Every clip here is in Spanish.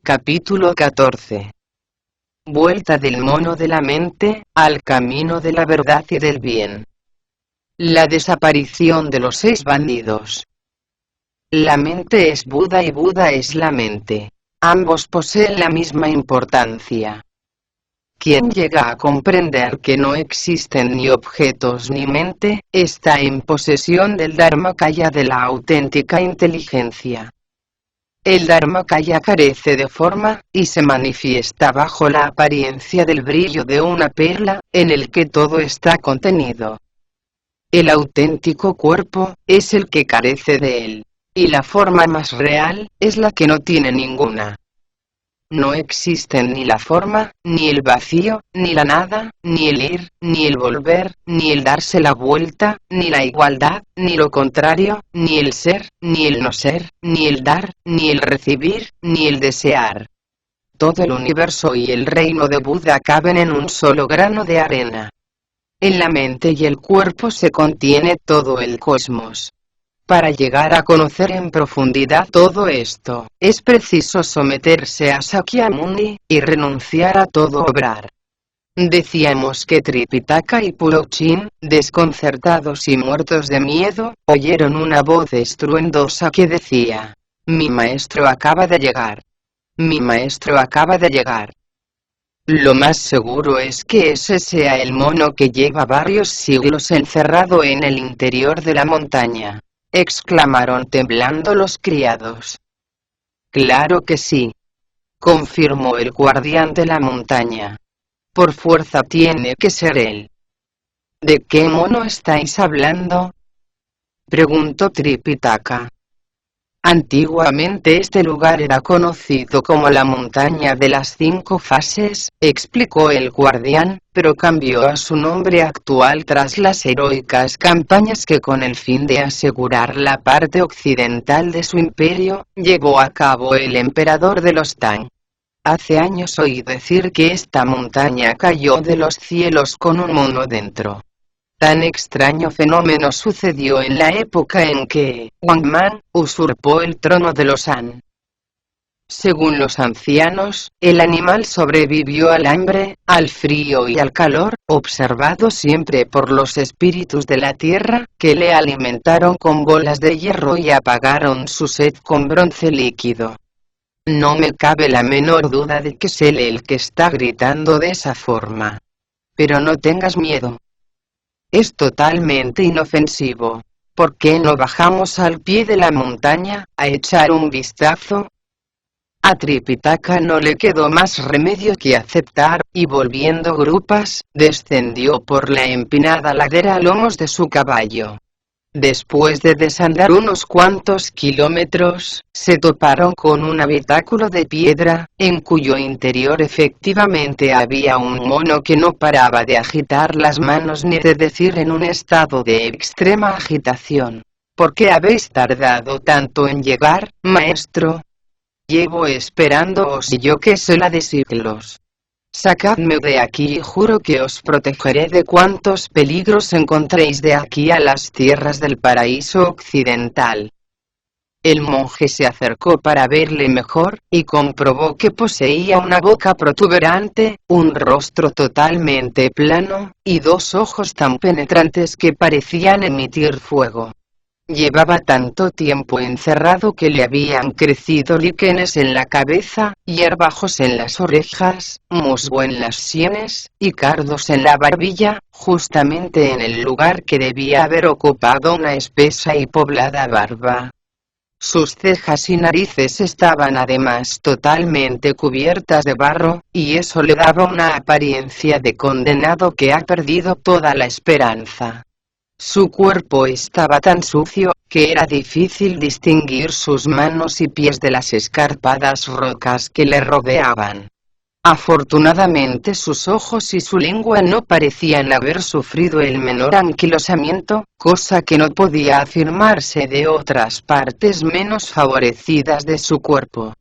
Capítulo 14. Vuelta del mono de la mente, al camino de la verdad y del bien. La desaparición de los 6 bandidos. La mente es Buda y Buda es la mente. Ambos poseen la misma importancia. Quien llega a comprender que no existen ni objetos ni mente, está en posesión del Dharmakaya de la auténtica inteligencia. El Dharmakaya carece de forma, y se manifiesta bajo la apariencia del brillo de una perla, en el que todo está contenido. El auténtico cuerpo, es el que carece de él. Y la forma más real, es la que no tiene ninguna. No existen ni la forma, ni el vacío, ni la nada, ni el ir, ni el volver, ni el darse la vuelta, ni la igualdad, ni lo contrario, ni el ser, ni el no ser, ni el dar, ni el recibir, ni el desear. Todo el universo y el reino de Buda caben en un solo grano de arena. En la mente y el cuerpo se contiene todo el cosmos. Para llegar a conocer en profundidad todo esto, es preciso someterse a Sakyamuni, y renunciar a todo obrar. Decíamos que Tripitaka y Pulochin, desconcertados y muertos de miedo, oyeron una voz estruendosa que decía: "Mi maestro acaba de llegar. Mi maestro acaba de llegar". Lo más seguro es que ese sea el mono que lleva varios siglos encerrado en el interior de la montaña, exclamaron temblando los criados. Claro que sí, confirmó el guardián de la montaña. Por fuerza tiene que ser él. ¿De qué mono estáis hablando?, preguntó Tripitaka. Antiguamente este lugar era conocido como la montaña de las 5 fases, explicó el guardián, pero cambió a su nombre actual tras las heroicas campañas que con el fin de asegurar la parte occidental de su imperio, llevó a cabo el emperador de los Tang. Hace años oí decir que esta montaña cayó de los cielos con un mono dentro. Tan extraño fenómeno sucedió en la época en que Wang Man usurpó el trono de los Han. Según los ancianos, el animal sobrevivió al hambre, al frío y al calor, observado siempre por los espíritus de la tierra, que le alimentaron con bolas de hierro y apagaron su sed con bronce líquido. No me cabe la menor duda de que es él el que está gritando de esa forma. Pero no tengas miedo. Es totalmente inofensivo. ¿Por qué no bajamos al pie de la montaña, a echar un vistazo? A Tripitaka no le quedó más remedio que aceptar, y volviendo grupas, descendió por la empinada ladera a lomos de su caballo. Después de desandar unos cuantos kilómetros, se toparon con un habitáculo de piedra, en cuyo interior efectivamente había un mono que no paraba de agitar las manos ni de decir en un estado de extrema agitación: ¿por qué habéis tardado tanto en llegar, maestro? Llevo esperándoos y yo que sé la de siglos. Sacadme de aquí y juro que os protegeré de cuantos peligros encontréis de aquí a las tierras del paraíso occidental. El monje se acercó para verle mejor, y comprobó que poseía una boca protuberante, un rostro totalmente plano, y 2 ojos tan penetrantes que parecían emitir fuego. Llevaba tanto tiempo encerrado que le habían crecido líquenes en la cabeza, hierbajos en las orejas, musgo en las sienes, y cardos en la barbilla, justamente en el lugar que debía haber ocupado una espesa y poblada barba. Sus cejas y narices estaban además totalmente cubiertas de barro, y eso le daba una apariencia de condenado que ha perdido toda la esperanza. Su cuerpo estaba tan sucio, que era difícil distinguir sus manos y pies de las escarpadas rocas que le rodeaban. Afortunadamente sus ojos y su lengua no parecían haber sufrido el menor anquilosamiento, cosa que no podía afirmarse de otras partes menos favorecidas de su cuerpo.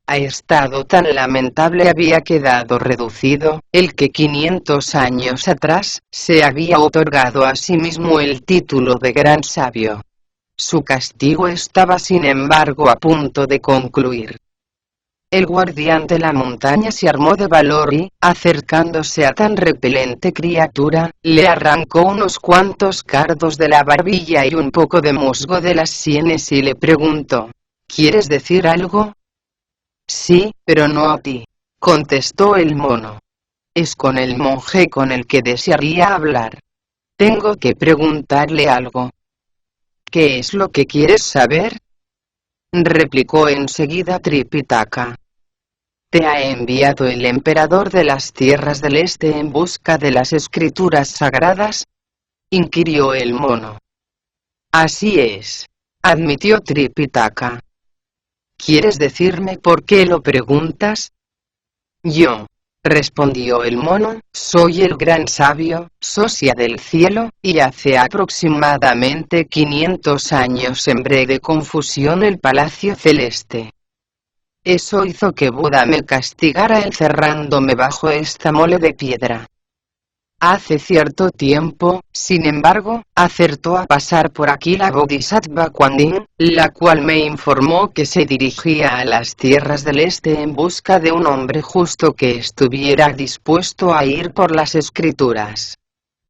A estado tan lamentable había quedado reducido, el que 500 años atrás, se había otorgado a sí mismo el título de gran sabio. Su castigo estaba sin embargo a punto de concluir. El guardián de la montaña se armó de valor y, acercándose a tan repelente criatura, le arrancó unos cuantos cardos de la barbilla y un poco de musgo de las sienes y le preguntó: ¿Quieres decir algo? Sí, pero no a ti, contestó el mono. Es con el monje con el que desearía hablar. Tengo que preguntarle algo. ¿Qué es lo que quieres saber?, replicó enseguida Tripitaka. ¿Te ha enviado el emperador de las tierras del este en busca de las escrituras sagradas?, inquirió el mono. Así es, admitió Tripitaka. ¿Quieres decirme por qué lo preguntas? Yo, respondió el mono, soy el gran sabio, Sosia del cielo, y hace aproximadamente 500 años sembré de confusión el palacio celeste. Eso hizo que Buda me castigara encerrándome bajo esta mole de piedra. Hace cierto tiempo, sin embargo, acertó a pasar por aquí la Bodhisattva Kuan Yin, la cual me informó que se dirigía a las tierras del este en busca de un hombre justo que estuviera dispuesto a ir por las escrituras.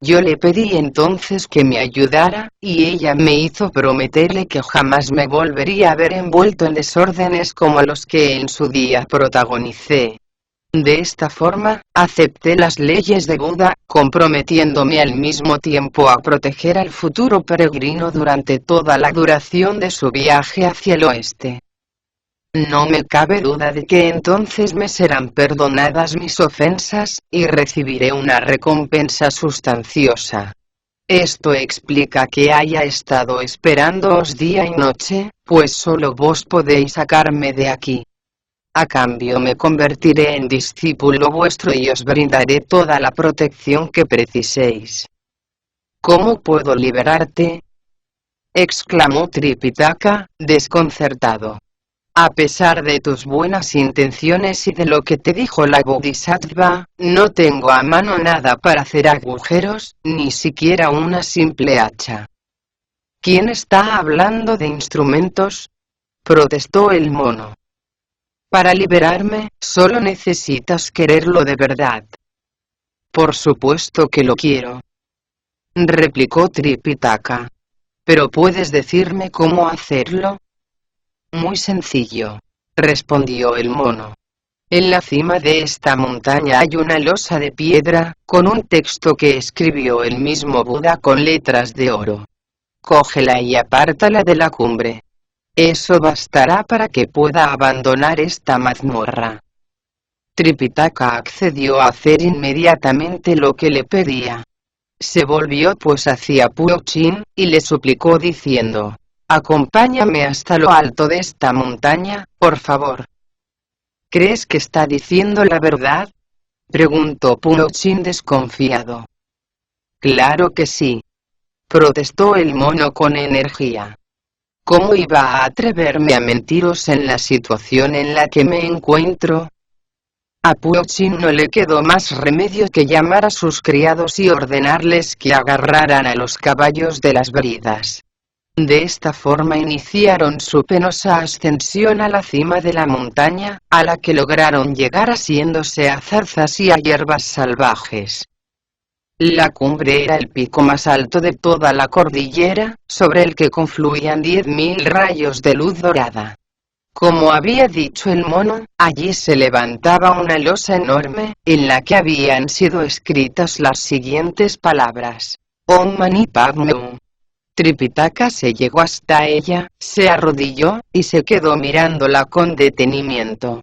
Yo le pedí entonces que me ayudara, y ella me hizo prometerle que jamás me volvería a ver envuelto en desórdenes como los que en su día protagonicé. De esta forma, acepté las leyes de Buda, comprometiéndome al mismo tiempo a proteger al futuro peregrino durante toda la duración de su viaje hacia el oeste. No me cabe duda de que entonces me serán perdonadas mis ofensas, y recibiré una recompensa sustanciosa. Esto explica que haya estado esperándoos día y noche, pues solo vos podéis sacarme de aquí. A cambio me convertiré en discípulo vuestro y os brindaré toda la protección que preciséis. ¿Cómo puedo liberarte?, exclamó Tripitaka, desconcertado. A pesar de tus buenas intenciones y de lo que te dijo la Bodhisattva, no tengo a mano nada para hacer agujeros, ni siquiera una simple hacha. ¿Quién está hablando de instrumentos?, protestó el mono. Para liberarme, solo necesitas quererlo de verdad. Por supuesto que lo quiero, replicó Tripitaka. ¿Pero puedes decirme cómo hacerlo? Muy sencillo, respondió el mono. En la cima de esta montaña hay una losa de piedra, con un texto que escribió el mismo Buda con letras de oro. Cógela y apártala de la cumbre. Eso bastará para que pueda abandonar esta mazmorra. Tripitaka accedió a hacer inmediatamente lo que le pedía. Se volvió pues hacia Puochin, y le suplicó diciendo: «Acompáñame hasta lo alto de esta montaña, por favor». «¿Crees que está diciendo la verdad?», preguntó Puochin desconfiado. «Claro que sí», protestó el mono con energía. ¿Cómo iba a atreverme a mentiros en la situación en la que me encuentro? A Puochin no le quedó más remedio que llamar a sus criados y ordenarles que agarraran a los caballos de las bridas. De esta forma iniciaron su penosa ascensión a la cima de la montaña, a la que lograron llegar asiéndose a zarzas y a hierbas salvajes. La cumbre era el pico más alto de toda la cordillera, sobre el que confluían 10.000 rayos de luz dorada. Como había dicho el mono, allí se levantaba una losa enorme, en la que habían sido escritas las siguientes palabras: Om Mani Padme Hum. Tripitaka se llegó hasta ella, se arrodilló, y se quedó mirándola con detenimiento.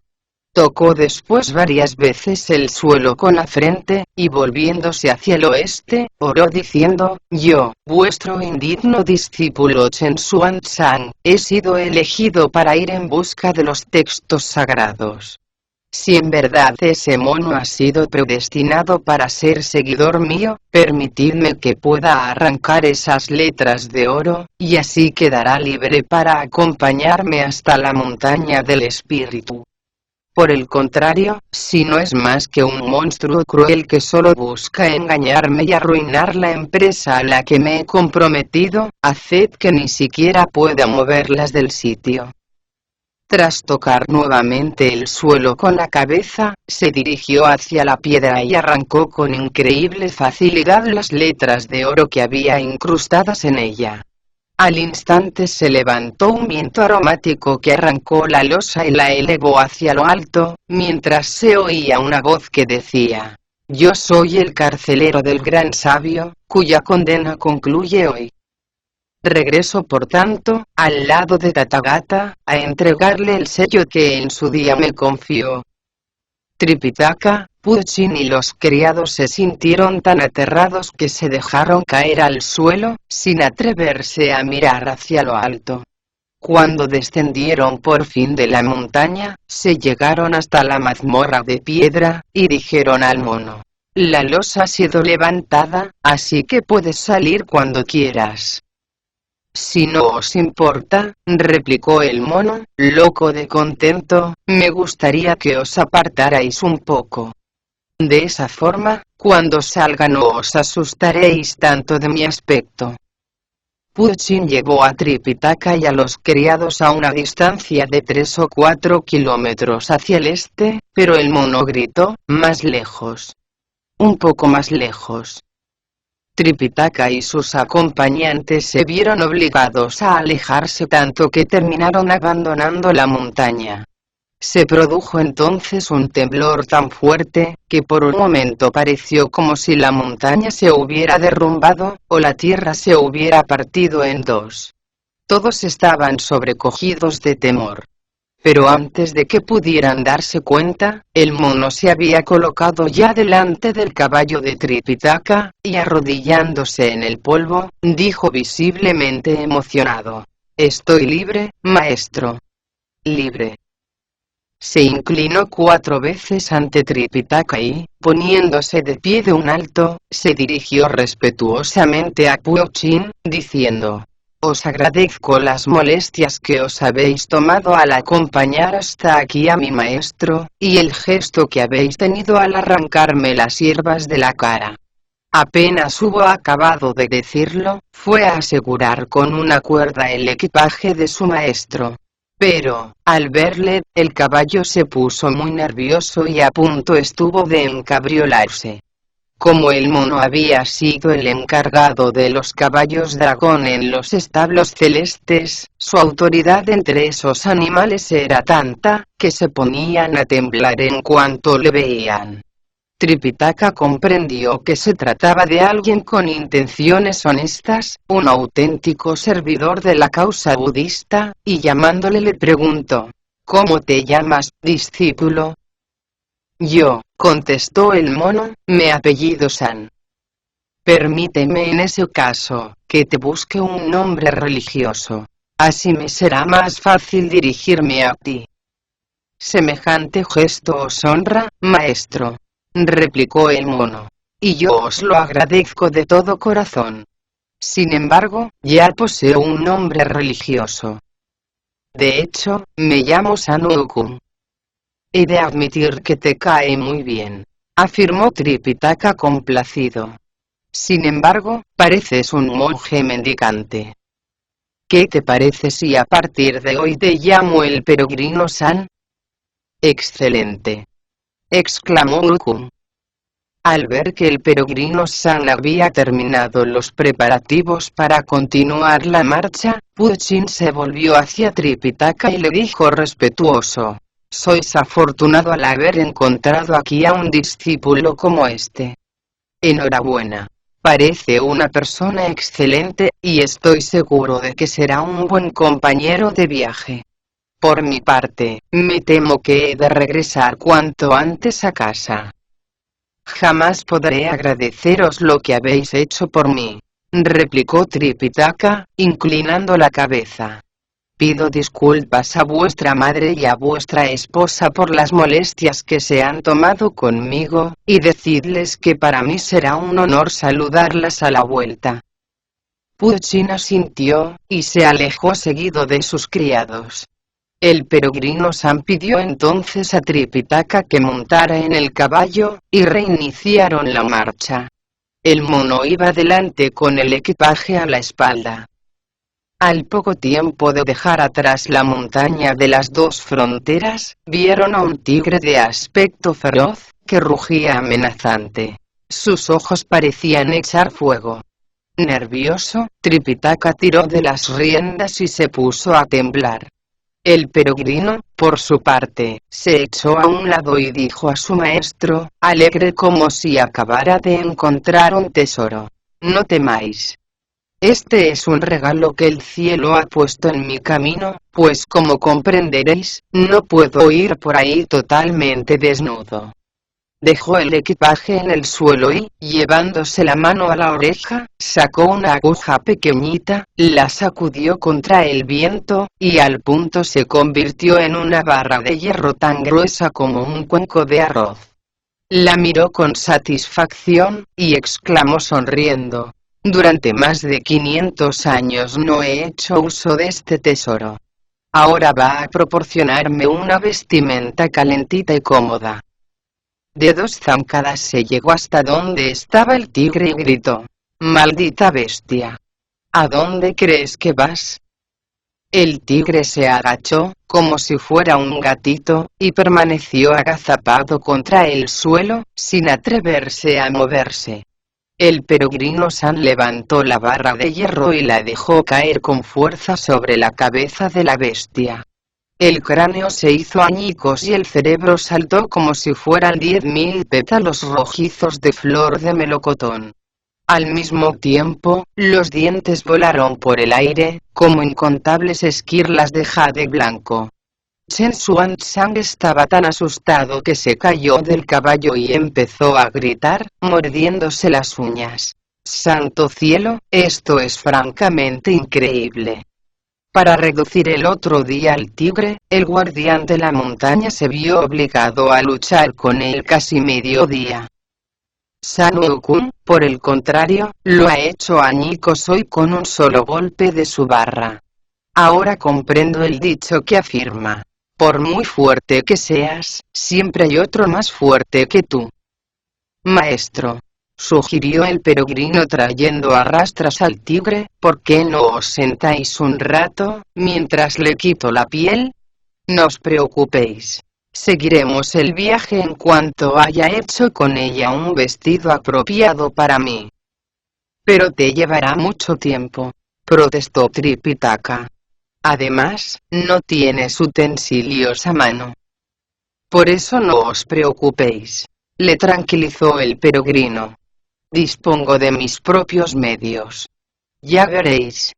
Tocó después varias veces el suelo con la frente, y volviéndose hacia el oeste, oró diciendo: «Yo, vuestro indigno discípulo Chen Xuanzang, he sido elegido para ir en busca de los textos sagrados. Si en verdad ese mono ha sido predestinado para ser seguidor mío, permitidme que pueda arrancar esas letras de oro, y así quedará libre para acompañarme hasta la montaña del espíritu. Por el contrario, si no es más que un monstruo cruel que solo busca engañarme y arruinar la empresa a la que me he comprometido, haced que ni siquiera pueda moverlas del sitio». Tras tocar nuevamente el suelo con la cabeza, se dirigió hacia la piedra y arrancó con increíble facilidad las letras de oro que había incrustadas en ella. Al instante se levantó un viento aromático que arrancó la losa y la elevó hacia lo alto, mientras se oía una voz que decía: «Yo soy el carcelero del gran sabio, cuya condena concluye hoy. Regreso por tanto, al lado de Tathagata, a entregarle el sello que en su día me confió». Tripitaka, Puchin y los criados se sintieron tan aterrados que se dejaron caer al suelo, sin atreverse a mirar hacia lo alto. Cuando descendieron por fin de la montaña, se llegaron hasta la mazmorra de piedra, y dijeron al mono: «La losa ha sido levantada, así que puedes salir cuando quieras». «Si no os importa», replicó el mono, loco de contento, «me gustaría que os apartarais un poco. De esa forma, cuando salga no os asustaréis tanto de mi aspecto». Puchin llevó a Tripitaka y a los criados a una distancia de 3 o 4 kilómetros hacia el este, pero el mono gritó: «Más lejos. Un poco más lejos». Tripitaka y sus acompañantes se vieron obligados a alejarse tanto que terminaron abandonando la montaña. Se produjo entonces un temblor tan fuerte, que por un momento pareció como si la montaña se hubiera derrumbado, o la tierra se hubiera partido en dos. Todos estaban sobrecogidos de temor. Pero antes de que pudieran darse cuenta, el mono se había colocado ya delante del caballo de Tripitaka, y arrodillándose en el polvo, dijo visiblemente emocionado: «Estoy libre, maestro. Libre». Se inclinó 4 veces ante Tripitaka y, poniéndose de pie de un alto, se dirigió respetuosamente a Puchin, diciendo: «Os agradezco las molestias que os habéis tomado al acompañar hasta aquí a mi maestro, y el gesto que habéis tenido al arrancarme las hierbas de la cara». Apenas hubo acabado de decirlo, fue a asegurar con una cuerda el equipaje de su maestro. Pero, al verle, el caballo se puso muy nervioso y a punto estuvo de encabriolarse. Como el mono había sido el encargado de los caballos dragón en los establos celestes, su autoridad entre esos animales era tanta, que se ponían a temblar en cuanto le veían. Tripitaka comprendió que se trataba de alguien con intenciones honestas, un auténtico servidor de la causa budista, y llamándole le preguntó: «¿Cómo te llamas, discípulo?». «Yo», contestó el mono, «me apellido San». «Permíteme en ese caso, que te busque un nombre religioso. Así me será más fácil dirigirme a ti». «Semejante gesto os honra, maestro», replicó el mono, «y yo os lo agradezco de todo corazón. Sin embargo, ya poseo un nombre religioso. De hecho, me llamo Sanokun». «He de admitir que te cae muy bien», afirmó Tripitaka complacido. «Sin embargo, pareces un monje mendicante. ¿Qué te parece si a partir de hoy te llamo el peregrino San?» «Excelente», exclamó Ukun. Al ver que el peregrino San había terminado los preparativos para continuar la marcha, Puchin se volvió hacia Tripitaka y le dijo respetuoso: «Sois afortunado al haber encontrado aquí a un discípulo como este. Enhorabuena. Parece una persona excelente, y estoy seguro de que será un buen compañero de viaje. Por mi parte, me temo que he de regresar cuanto antes a casa. Jamás podré agradeceros lo que habéis hecho por mí», replicó Tripitaka, inclinando la cabeza. «Pido disculpas a vuestra madre y a vuestra esposa por las molestias que se han tomado conmigo, y decidles que para mí será un honor saludarlas a la vuelta». Puchin asintió, y se alejó seguido de sus criados. El peregrino San pidió entonces a Tripitaka que montara en el caballo, y reiniciaron la marcha. El mono iba delante con el equipaje a la espalda. Al poco tiempo de dejar atrás la montaña de las dos fronteras, vieron a un tigre de aspecto feroz, que rugía amenazante. Sus ojos parecían echar fuego. Nervioso, Tripitaka tiró de las riendas y se puso a temblar. El peregrino, por su parte, se echó a un lado y dijo a su maestro, alegre como si acabara de encontrar un tesoro: no temáis. Este es un regalo que el cielo ha puesto en mi camino, pues como comprenderéis, no puedo ir por ahí totalmente desnudo. Dejó el equipaje en el suelo y, llevándose la mano a la oreja, sacó una aguja pequeñita, la sacudió contra el viento, y al punto se convirtió en una barra de hierro tan gruesa como un cuenco de arroz. La miró con satisfacción, y exclamó sonriendo: durante más de 500 años no he hecho uso de este tesoro. Ahora va a proporcionarme una vestimenta calentita y cómoda. De 2 zancadas se llegó hasta donde estaba el tigre y gritó: maldita bestia. ¿A dónde crees que vas? El tigre se agachó, como si fuera un gatito, y permaneció agazapado contra el suelo, sin atreverse a moverse. El peregrino San levantó la barra de hierro y la dejó caer con fuerza sobre la cabeza de la bestia. El cráneo se hizo añicos y el cerebro saltó como si fueran 10.000 pétalos rojizos de flor de melocotón. Al mismo tiempo, los dientes volaron por el aire, como incontables esquirlas de jade blanco. Chen Xuanzang estaba tan asustado que se cayó del caballo y empezó a gritar, mordiéndose las uñas: ¡Santo cielo, esto es francamente increíble! Para reducir el otro día al tigre, el guardián de la montaña se vio obligado a luchar con él casi medio día. San Wukong, por el contrario, lo ha hecho añicos hoy con un solo golpe de su barra. Ahora comprendo el dicho que afirma: por muy fuerte que seas, siempre hay otro más fuerte que tú. Maestro, sugirió el peregrino trayendo a rastras al tigre, ¿por qué no os sentáis un rato, mientras le quito la piel? No os preocupéis. Seguiremos el viaje en cuanto haya hecho con ella un vestido apropiado para mí. Pero te llevará mucho tiempo, protestó Tripitaka. Además, no tienes utensilios a mano. Por eso no os preocupéis, le tranquilizó el peregrino. Dispongo de mis propios medios. Ya veréis.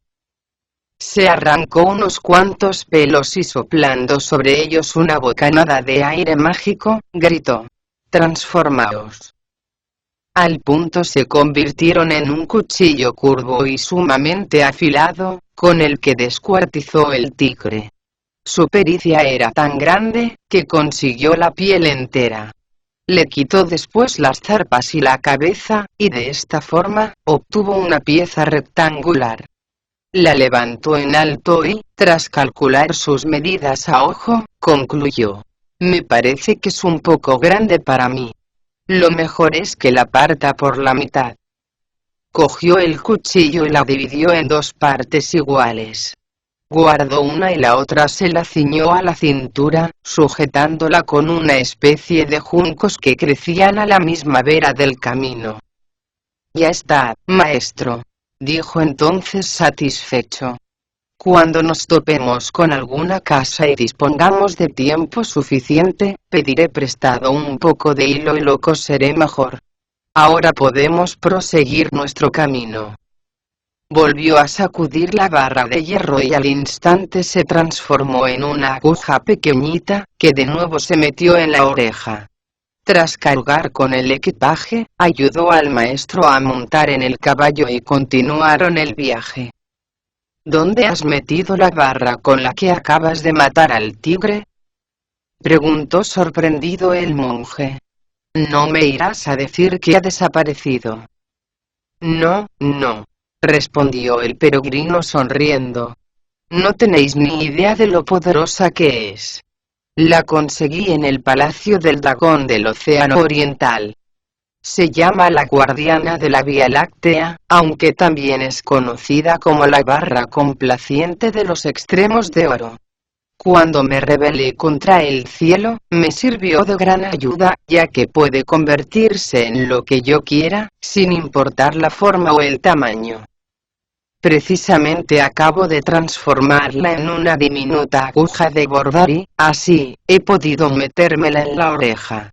Se arrancó unos cuantos pelos y soplando sobre ellos una bocanada de aire mágico, gritó: transformaos. Al punto se convirtieron en un cuchillo curvo y sumamente afilado, con el que descuartizó el tigre. Su pericia era tan grande, que consiguió la piel entera. Le quitó después las zarpas y la cabeza, y de esta forma, obtuvo una pieza rectangular. La levantó en alto y, tras calcular sus medidas a ojo, concluyó: me parece que es un poco grande para mí. Lo mejor es que la parta por la mitad. Cogió el cuchillo y la dividió en 2 partes iguales. Guardó una y la otra se la ciñó a la cintura, sujetándola con una especie de juncos que crecían a la misma vera del camino. Ya está, maestro, dijo entonces satisfecho. Cuando nos topemos con alguna casa y dispongamos de tiempo suficiente, pediré prestado un poco de hilo y lo coseré mejor. Ahora podemos proseguir nuestro camino. Volvió a sacudir la barra de hierro y al instante se transformó en una aguja pequeñita, que de nuevo se metió en la oreja. Tras cargar con el equipaje, ayudó al maestro a montar en el caballo y continuaron el viaje. ¿Dónde has metido la barra con la que acabas de matar al tigre?, preguntó sorprendido el monje. ¿No me irás a decir que ha desaparecido? No, respondió el peregrino sonriendo. No tenéis ni idea de lo poderosa que es. La conseguí en el palacio del dragón del Océano Oriental. Se llama la guardiana de la Vía Láctea, aunque también es conocida como la barra complaciente de los extremos de oro. Cuando me rebelé contra el cielo, me sirvió de gran ayuda, ya que puede convertirse en lo que yo quiera, sin importar la forma o el tamaño. Precisamente acabo de transformarla en una diminuta aguja de bordar y, así, he podido metérmela en la oreja.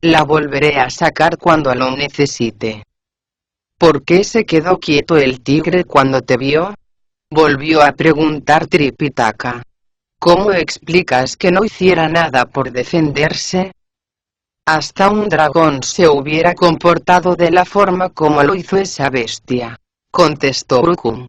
La volveré a sacar cuando lo necesite. ¿Por qué se quedó quieto el tigre cuando te vio? Volvió a preguntar Tripitaka. ¿Cómo explicas que no hiciera nada por defenderse? Hasta un dragón se hubiera comportado de la forma como lo hizo esa bestia, contestó Brukum.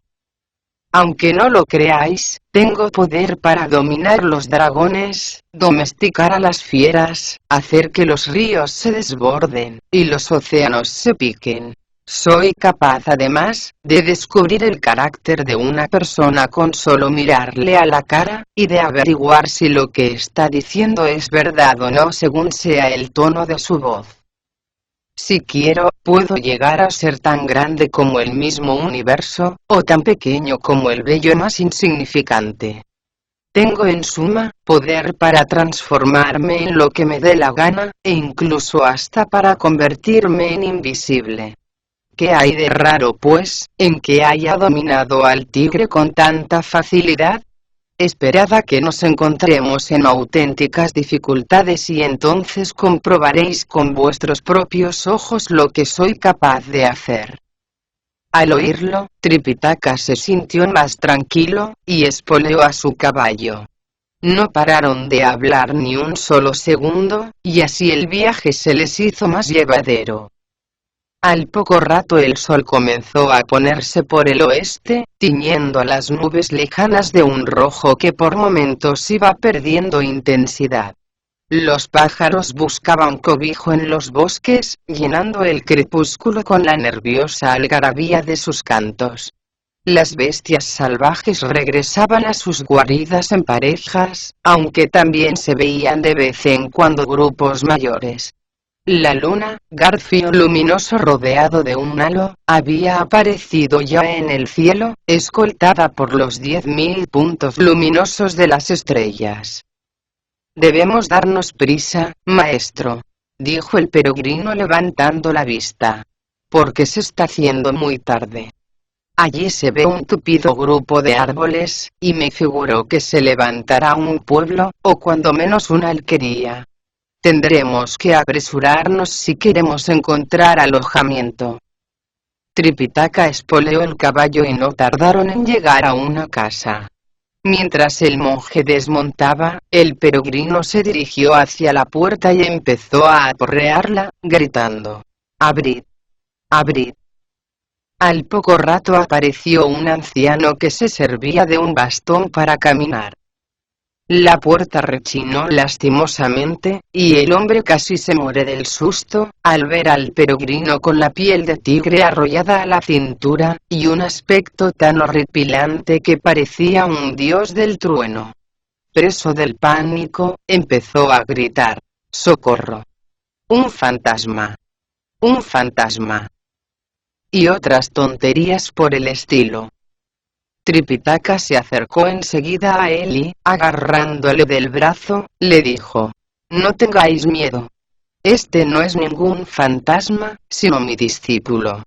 Aunque no lo creáis, tengo poder para dominar los dragones, domesticar a las fieras, hacer que los ríos se desborden, y los océanos se piquen. Soy capaz además, de descubrir el carácter de una persona con solo mirarle a la cara, y de averiguar si lo que está diciendo es verdad o no según sea el tono de su voz. Si quiero, puedo llegar a ser tan grande como el mismo universo, o tan pequeño como el vello más insignificante. Tengo en suma, poder para transformarme en lo que me dé la gana, e incluso hasta para convertirme en invisible. ¿Qué hay de raro pues, en que haya dominado al tigre con tanta facilidad? Esperad a que nos encontremos en auténticas dificultades y entonces comprobaréis con vuestros propios ojos lo que soy capaz de hacer. Al oírlo, Tripitaka se sintió más tranquilo, y espoleó a su caballo. No pararon de hablar ni un solo segundo, y así el viaje se les hizo más llevadero. Al poco rato el sol comenzó a ponerse por el oeste, tiñendo las nubes lejanas de un rojo que por momentos iba perdiendo intensidad. Los pájaros buscaban cobijo en los bosques, llenando el crepúsculo con la nerviosa algarabía de sus cantos. Las bestias salvajes regresaban a sus guaridas en parejas, aunque también se veían de vez en cuando grupos mayores. La luna, garfio luminoso rodeado de un halo, había aparecido ya en el cielo, escoltada por los 10.000 puntos luminosos de las estrellas. Debemos darnos prisa, maestro, dijo el peregrino levantando la vista, porque se está haciendo muy tarde. Allí se ve un tupido grupo de árboles, y me figuro que se levantará un pueblo, o cuando menos una alquería. Tendremos que apresurarnos si queremos encontrar alojamiento. Tripitaka espoleó el caballo y no tardaron en llegar a una casa. Mientras el monje desmontaba, el peregrino se dirigió hacia la puerta y empezó a aporrearla, gritando: «¡Abrid! ¡Abrid!». Al poco rato apareció un anciano que se servía de un bastón para caminar. La puerta rechinó lastimosamente, y el hombre casi se muere del susto, al ver al peregrino con la piel de tigre arrollada a la cintura, y un aspecto tan horripilante que parecía un dios del trueno. Preso del pánico, empezó a gritar: «¡Socorro! ¡Un fantasma! ¡Un fantasma!», y otras tonterías por el estilo. Tripitaka se acercó enseguida a él y, agarrándole del brazo, le dijo: «No tengáis miedo. Este no es ningún fantasma, sino mi discípulo».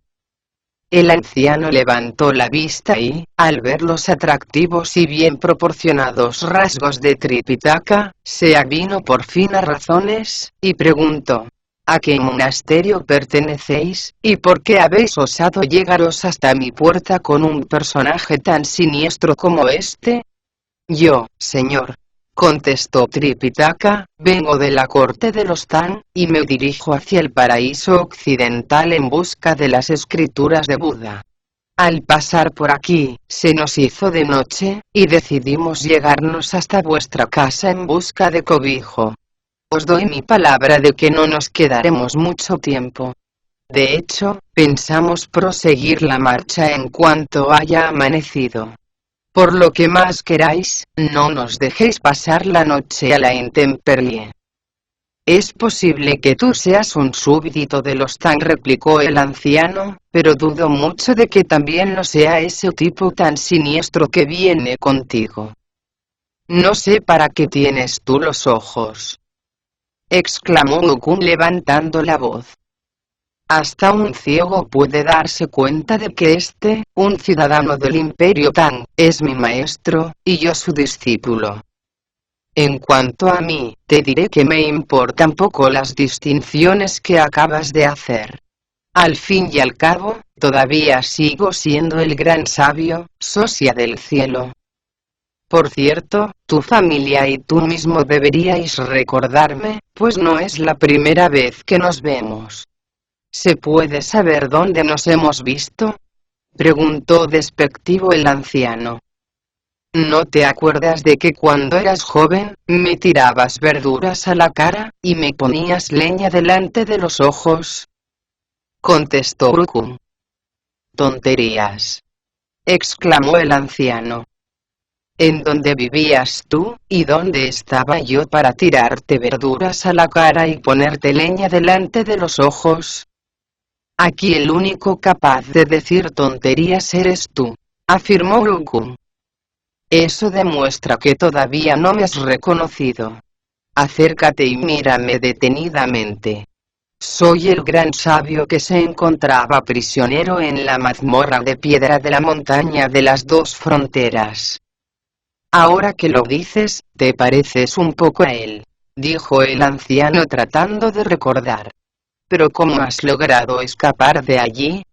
El anciano levantó la vista y, al ver los atractivos y bien proporcionados rasgos de Tripitaka, se avino por fin a razones, y preguntó: «¿A qué monasterio pertenecéis, y por qué habéis osado llegaros hasta mi puerta con un personaje tan siniestro como este?» «Yo, señor», contestó Tripitaka, «vengo de la corte de los Tan, y me dirijo hacia el paraíso occidental en busca de las escrituras de Buda. Al pasar por aquí, se nos hizo de noche, y decidimos llegarnos hasta vuestra casa en busca de cobijo. Os doy mi palabra de que no nos quedaremos mucho tiempo. De hecho, pensamos proseguir la marcha en cuanto haya amanecido. Por lo que más queráis, no nos dejéis pasar la noche a la intemperie». Es posible que tú seas un súbdito de los Tang, replicó el anciano, pero dudo mucho de que también lo sea ese tipo tan siniestro que viene contigo. No sé para qué tienes tú los ojos, exclamó Wukong levantando la voz. Hasta un ciego puede darse cuenta de que un ciudadano del Imperio Tang, es mi maestro, y yo su discípulo. En cuanto a mí, te diré que me importan poco las distinciones que acabas de hacer. Al fin y al cabo, todavía sigo siendo el gran sabio, socia del cielo. Por cierto, tu familia y tú mismo deberíais recordarme, pues no es la primera vez que nos vemos. ¿Se puede saber dónde nos hemos visto?, preguntó despectivo el anciano. ¿No te acuerdas de que cuando eras joven, me tirabas verduras a la cara, y me ponías leña delante de los ojos?, contestó Wukong. Tonterías, exclamó el anciano. ¿En dónde vivías tú, y dónde estaba yo para tirarte verduras a la cara y ponerte leña delante de los ojos? Aquí el único capaz de decir tonterías eres tú, afirmó Wukong. Eso demuestra que todavía no me has reconocido. Acércate y mírame detenidamente. Soy el gran sabio que se encontraba prisionero en la mazmorra de piedra de la montaña de las dos fronteras. Ahora que lo dices, te pareces un poco a él, dijo el anciano tratando de recordar. ¿Pero cómo has logrado escapar de allí?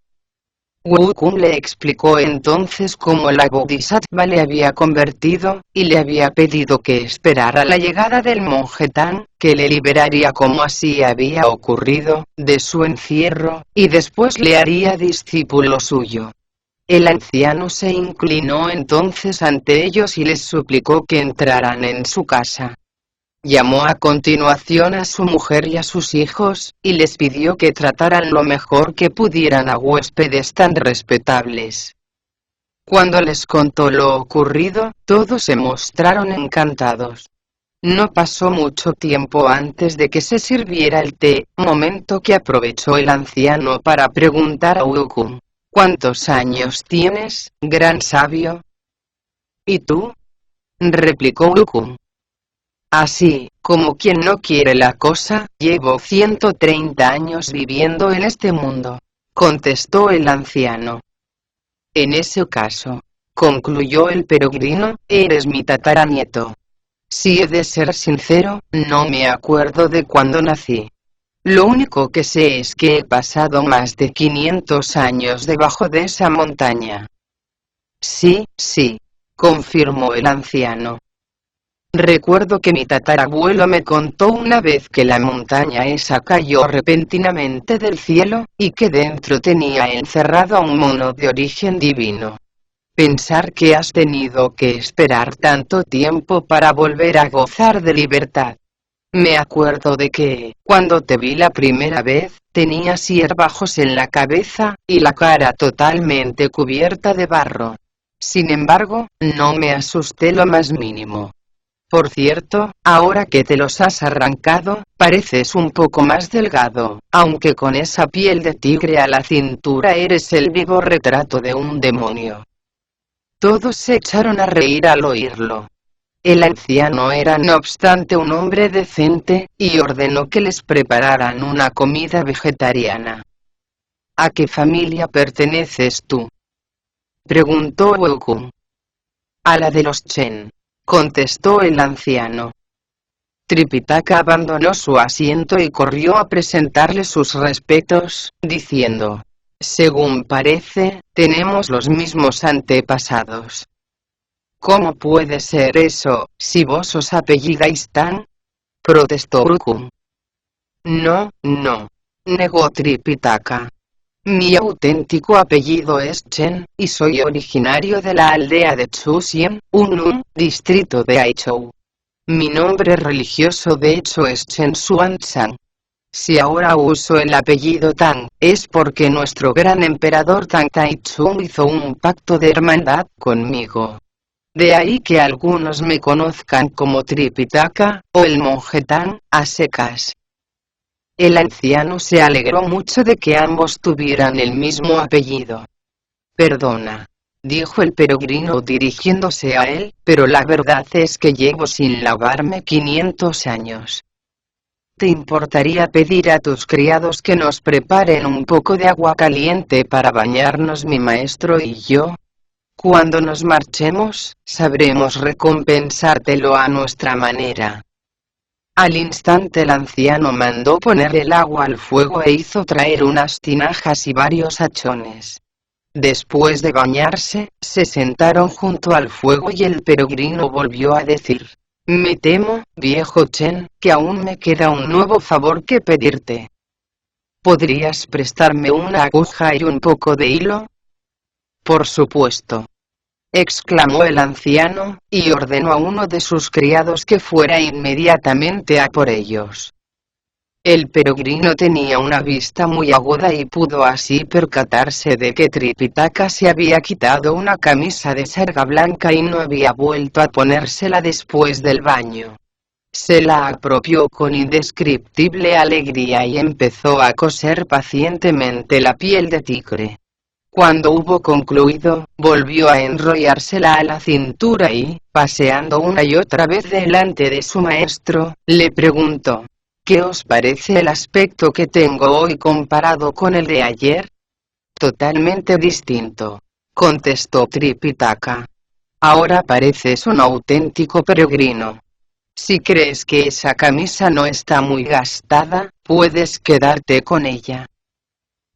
Wukong le explicó entonces cómo la Bodhisattva le había convertido, y le había pedido que esperara la llegada del monje Tang, que le liberaría como así había ocurrido, de su encierro, y después le haría discípulo suyo. El anciano se inclinó entonces ante ellos y les suplicó que entraran en su casa. Llamó a continuación a su mujer y a sus hijos, y les pidió que trataran lo mejor que pudieran a huéspedes tan respetables. Cuando les contó lo ocurrido, todos se mostraron encantados. No pasó mucho tiempo antes de que se sirviera el té, momento que aprovechó el anciano para preguntar a Wukong. ¿Cuántos años tienes, gran sabio? ¿Y tú?, replicó Wukong. Así, como quien no quiere la cosa, llevo 130 años viviendo en este mundo, contestó el anciano. En ese caso, concluyó el peregrino, eres mi tataranieto. Si he de ser sincero, no me acuerdo de cuándo nací. Lo único que sé es que he pasado más de 500 años debajo de esa montaña. Sí, confirmó el anciano. Recuerdo que mi tatarabuelo me contó una vez que la montaña esa cayó repentinamente del cielo, y que dentro tenía encerrado a un mono de origen divino. Pensar que has tenido que esperar tanto tiempo para volver a gozar de libertad. Me acuerdo de que, cuando te vi la primera vez, tenías hierbajos en la cabeza, y la cara totalmente cubierta de barro. Sin embargo, no me asusté lo más mínimo. Por cierto, ahora que te los has arrancado, pareces un poco más delgado, aunque con esa piel de tigre a la cintura eres el vivo retrato de un demonio. Todos se echaron a reír al oírlo. El anciano era no obstante un hombre decente, y ordenó que les prepararan una comida vegetariana. ¿A qué familia perteneces tú?, preguntó Wukong. A la de los Chen, contestó el anciano. Tripitaka abandonó su asiento y corrió a presentarle sus respetos, diciendo: según parece, tenemos los mismos antepasados. ¿Cómo puede ser eso, si vos os apellidáis Tang?, protestó Wukong. No, negó Tripitaka. Mi auténtico apellido es Chen, y soy originario de la aldea de Chusien, distrito de Aichou. Mi nombre religioso de hecho es Chen Xuanzang. Si ahora uso el apellido Tang, es porque nuestro gran emperador Tang Taichung hizo un pacto de hermandad conmigo. De ahí que algunos me conozcan como Tripitaka, o el monje Tan, a secas. El anciano se alegró mucho de que ambos tuvieran el mismo apellido. Perdona, dijo el peregrino dirigiéndose a él, pero la verdad es que llevo sin lavarme 500 años. ¿Te importaría pedir a tus criados que nos preparen un poco de agua caliente para bañarnos mi maestro y yo? Cuando nos marchemos, sabremos recompensártelo a nuestra manera. Al instante el anciano mandó poner el agua al fuego e hizo traer unas tinajas y varios hachones. Después de bañarse, se sentaron junto al fuego y el peregrino volvió a decir: me temo, viejo Chen, que aún me queda un nuevo favor que pedirte. ¿Podrías prestarme una aguja y un poco de hilo? Por supuesto, exclamó el anciano, y ordenó a uno de sus criados que fuera inmediatamente a por ellos. El peregrino tenía una vista muy aguda y pudo así percatarse de que Tripitaka se había quitado una camisa de sarga blanca y no había vuelto a ponérsela después del baño. Se la apropió con indescriptible alegría y empezó a coser pacientemente la piel de tigre. Cuando hubo concluido, volvió a enrollársela a la cintura y, paseando una y otra vez delante de su maestro, le preguntó: ¿qué os parece el aspecto que tengo hoy comparado con el de ayer? Totalmente distinto, contestó Tripitaka. Ahora pareces un auténtico peregrino. Si crees que esa camisa no está muy gastada, puedes quedarte con ella.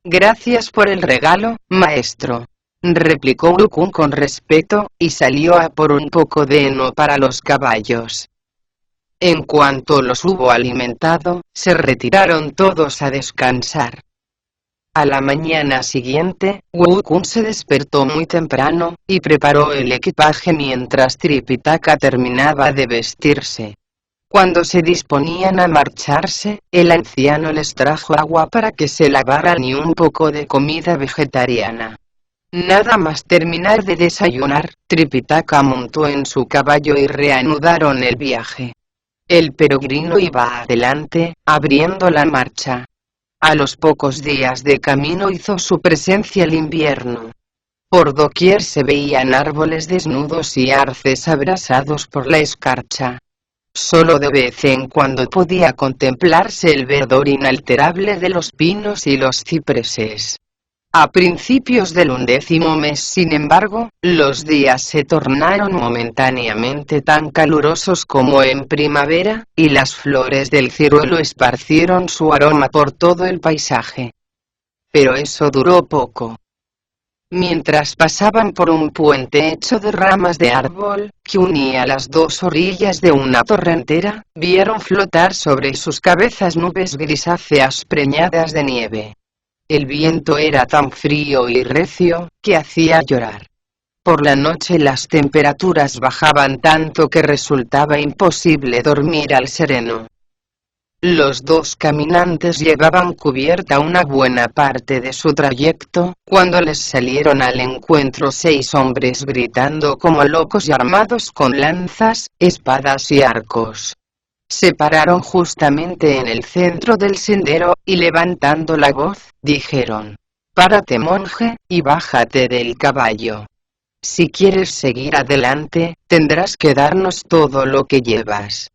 Gracias por el regalo, maestro, replicó Urukun con respeto, y salió a por un poco de heno para los caballos. En cuanto los hubo alimentado, se retiraron todos a descansar. A la mañana siguiente, Urukun se despertó muy temprano, y preparó el equipaje mientras Tripitaka terminaba de vestirse. Cuando se disponían a marcharse, el anciano les trajo agua para que se lavaran y un poco de comida vegetariana. Nada más terminar de desayunar, Tripitaka montó en su caballo y reanudaron el viaje. El peregrino iba adelante, abriendo la marcha. A los pocos días de camino hizo su presencia el invierno. Por doquier se veían árboles desnudos y arces abrasados por la escarcha. Solo de vez en cuando podía contemplarse el verdor inalterable de los pinos y los cipreses. A principios del 11º mes, sin embargo, los días se tornaron momentáneamente tan calurosos como en primavera, y las flores del ciruelo esparcieron su aroma por todo el paisaje. Pero eso duró poco. Mientras pasaban por un puente hecho de ramas de árbol, que unía las dos orillas de una torrentera, vieron flotar sobre sus cabezas nubes grisáceas preñadas de nieve. El viento era tan frío y recio, que hacía llorar. Por la noche las temperaturas bajaban tanto que resultaba imposible dormir al sereno. Los dos caminantes llevaban cubierta una buena parte de su trayecto, cuando les salieron al encuentro 6 hombres gritando como locos y armados con lanzas, espadas y arcos. Se pararon justamente en el centro del sendero, y levantando la voz, dijeron: «Párate, monje, y bájate del caballo. Si quieres seguir adelante, tendrás que darnos todo lo que llevas».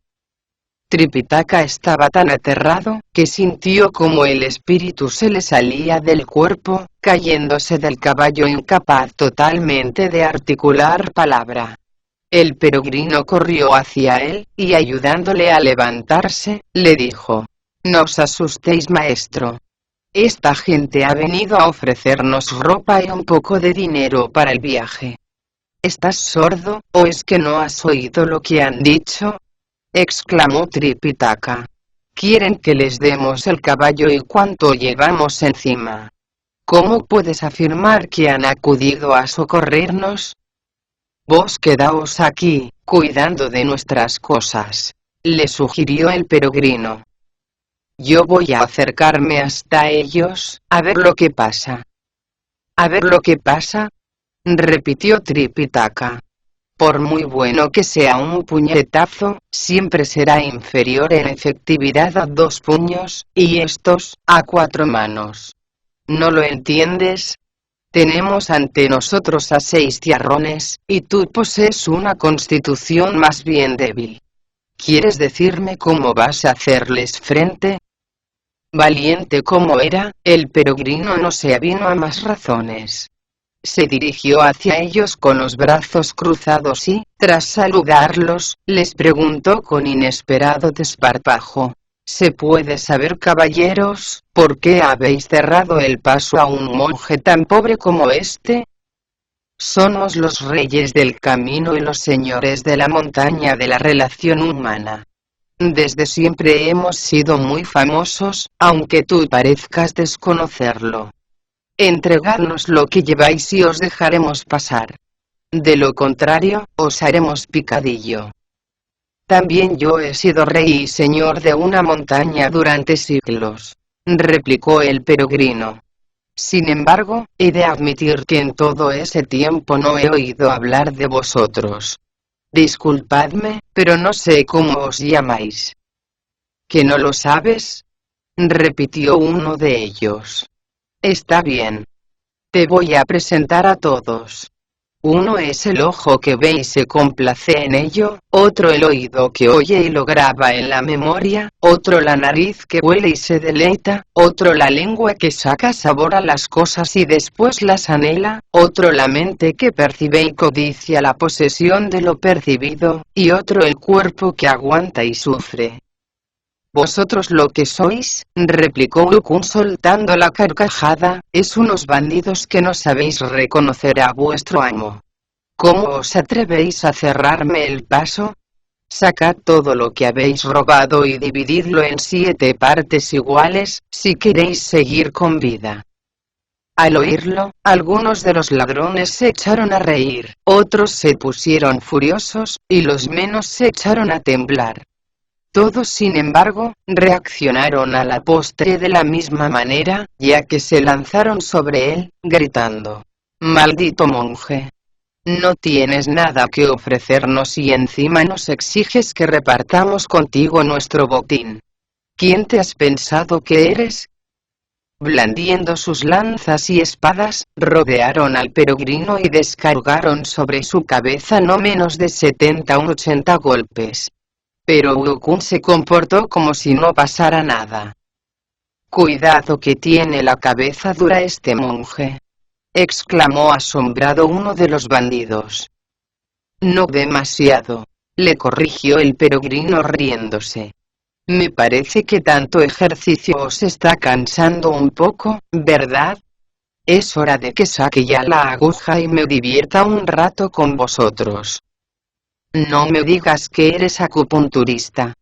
Tripitaka estaba tan aterrado, que sintió como el espíritu se le salía del cuerpo, cayéndose del caballo incapaz totalmente de articular palabra. El peregrino corrió hacia él, y ayudándole a levantarse, le dijo: «No os asustéis, maestro. Esta gente ha venido a ofrecernos ropa y un poco de dinero para el viaje». «¿Estás sordo, o es que no has oído lo que han dicho?», exclamó Tripitaka. «Quieren que les demos el caballo y cuánto llevamos encima. ¿Cómo puedes afirmar que han acudido a socorrernos? Vos quedaos aquí, cuidando de nuestras cosas», le sugirió el peregrino. «Yo voy a acercarme hasta ellos, a ver lo que pasa». «¿A ver lo que pasa?», repitió Tripitaka. Por muy bueno que sea un puñetazo, siempre será inferior en efectividad a 2 puños, y estos, a 4 manos. ¿No lo entiendes? Tenemos ante nosotros a 6 tiarrones, y tú posees una constitución más bien débil. ¿Quieres decirme cómo vas a hacerles frente? Valiente como era, el peregrino no se avino a más razones. Se dirigió hacia ellos con los brazos cruzados y, tras saludarlos, les preguntó con inesperado desparpajo: ¿Se puede saber, caballeros, por qué habéis cerrado el paso a un monje tan pobre como este? Somos los reyes del camino y los señores de la montaña de la relación humana. Desde siempre hemos sido muy famosos, aunque tú parezcas desconocerlo. Entregadnos lo que lleváis y os dejaremos pasar. De lo contrario, os haremos picadillo. También yo he sido rey y señor de una montaña durante siglos, replicó el peregrino. Sin embargo, he de admitir que en todo ese tiempo no he oído hablar de vosotros. Disculpadme, pero no sé cómo os llamáis. ¿Que no lo sabes? Repitió uno de ellos. Está bien. Te voy a presentar a todos. Uno es el ojo que ve y se complace en ello, otro el oído que oye y lo graba en la memoria, otro la nariz que huele y se deleita, otro la lengua que saca sabor a las cosas y después las anhela, otro la mente que percibe y codicia la posesión de lo percibido, y otro el cuerpo que aguanta y sufre. Vosotros lo que sois, replicó Ukun soltando la carcajada, es unos bandidos que no sabéis reconocer a vuestro amo. ¿Cómo os atrevéis a cerrarme el paso? Sacad todo lo que habéis robado y divididlo en 7 partes iguales, si queréis seguir con vida. Al oírlo, algunos de los ladrones se echaron a reír, otros se pusieron furiosos, y los menos se echaron a temblar. Todos, sin embargo, reaccionaron a la postre de la misma manera, ya que se lanzaron sobre él, gritando: «¡Maldito monje! No tienes nada que ofrecernos y encima nos exiges que repartamos contigo nuestro botín. ¿Quién te has pensado que eres?». Blandiendo sus lanzas y espadas, rodearon al peregrino y descargaron sobre su cabeza no menos de 70 u 80 golpes. Pero Ukun se comportó como si no pasara nada. «Cuidado que tiene la cabeza dura este monje», exclamó asombrado uno de los bandidos. «No demasiado», le corrigió el peregrino riéndose. «Me parece que tanto ejercicio os está cansando un poco, ¿verdad? Es hora de que saque ya la aguja y me divierta un rato con vosotros». «No me digas que eres acupunturista»,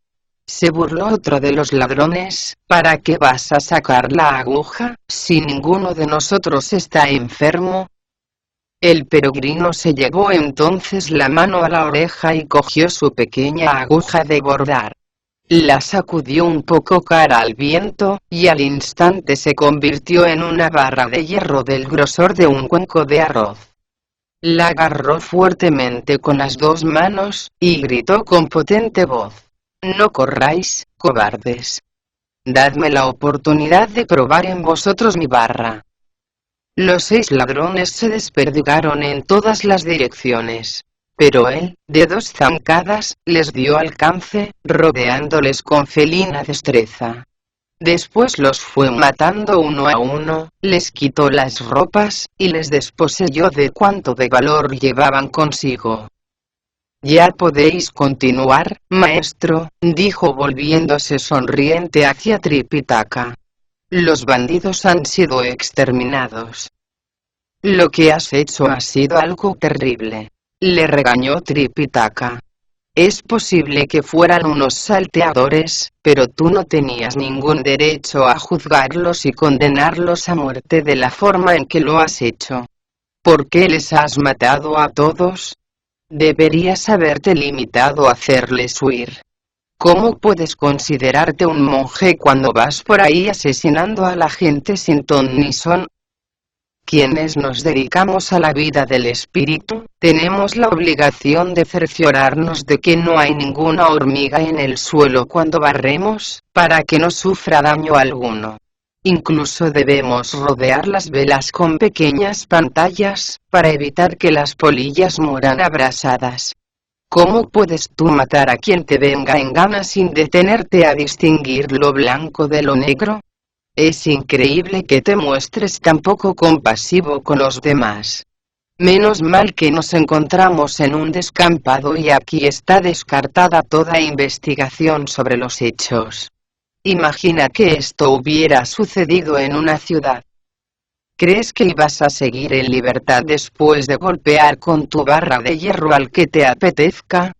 se burló otro de los ladrones. «¿Para qué vas a sacar la aguja, si ninguno de nosotros está enfermo?». El peregrino se llevó entonces la mano a la oreja y cogió su pequeña aguja de bordar. La sacudió un poco cara al viento, y al instante se convirtió en una barra de hierro del grosor de un cuenco de arroz. La agarró fuertemente con las 2 manos, y gritó con potente voz: «No corráis, cobardes. Dadme la oportunidad de probar en vosotros mi barra». Los 6 ladrones se desperdigaron en todas las direcciones. Pero él, de 2 zancadas, les dio alcance, rodeándoles con felina destreza. Después los fue matando uno a uno, les quitó las ropas, y les desposeyó de cuanto de valor llevaban consigo. «Ya podéis continuar, maestro», dijo volviéndose sonriente hacia Tripitaka. «Los bandidos han sido exterminados». «Lo que has hecho ha sido algo terrible», le regañó Tripitaka. «Es posible que fueran unos salteadores, pero tú no tenías ningún derecho a juzgarlos y condenarlos a muerte de la forma en que lo has hecho. ¿Por qué les has matado a todos? Deberías haberte limitado a hacerles huir. ¿Cómo puedes considerarte un monje cuando vas por ahí asesinando a la gente sin ton ni son?». Quienes nos dedicamos a la vida del espíritu, tenemos la obligación de cerciorarnos de que no hay ninguna hormiga en el suelo cuando barremos, para que no sufra daño alguno. Incluso debemos rodear las velas con pequeñas pantallas, para evitar que las polillas mueran abrasadas. ¿Cómo puedes tú matar a quien te venga en gana sin detenerte a distinguir lo blanco de lo negro? Es increíble que te muestres tan poco compasivo con los demás. Menos mal que nos encontramos en un descampado y aquí está descartada toda investigación sobre los hechos. Imagina que esto hubiera sucedido en una ciudad. ¿Crees que ibas a seguir en libertad después de golpear con tu barra de hierro al que te apetezca?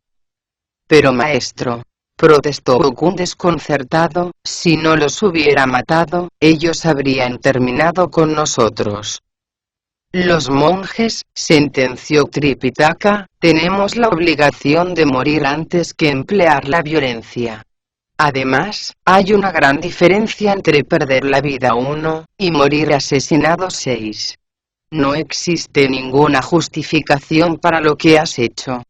Pero maestro, protestó Okun desconcertado, si no los hubiera matado, ellos habrían terminado con nosotros. Los monjes, sentenció Tripitaka, tenemos la obligación de morir antes que emplear la violencia. Además, hay una gran diferencia entre perder la vida 1, y morir asesinado 6. No existe ninguna justificación para lo que has hecho.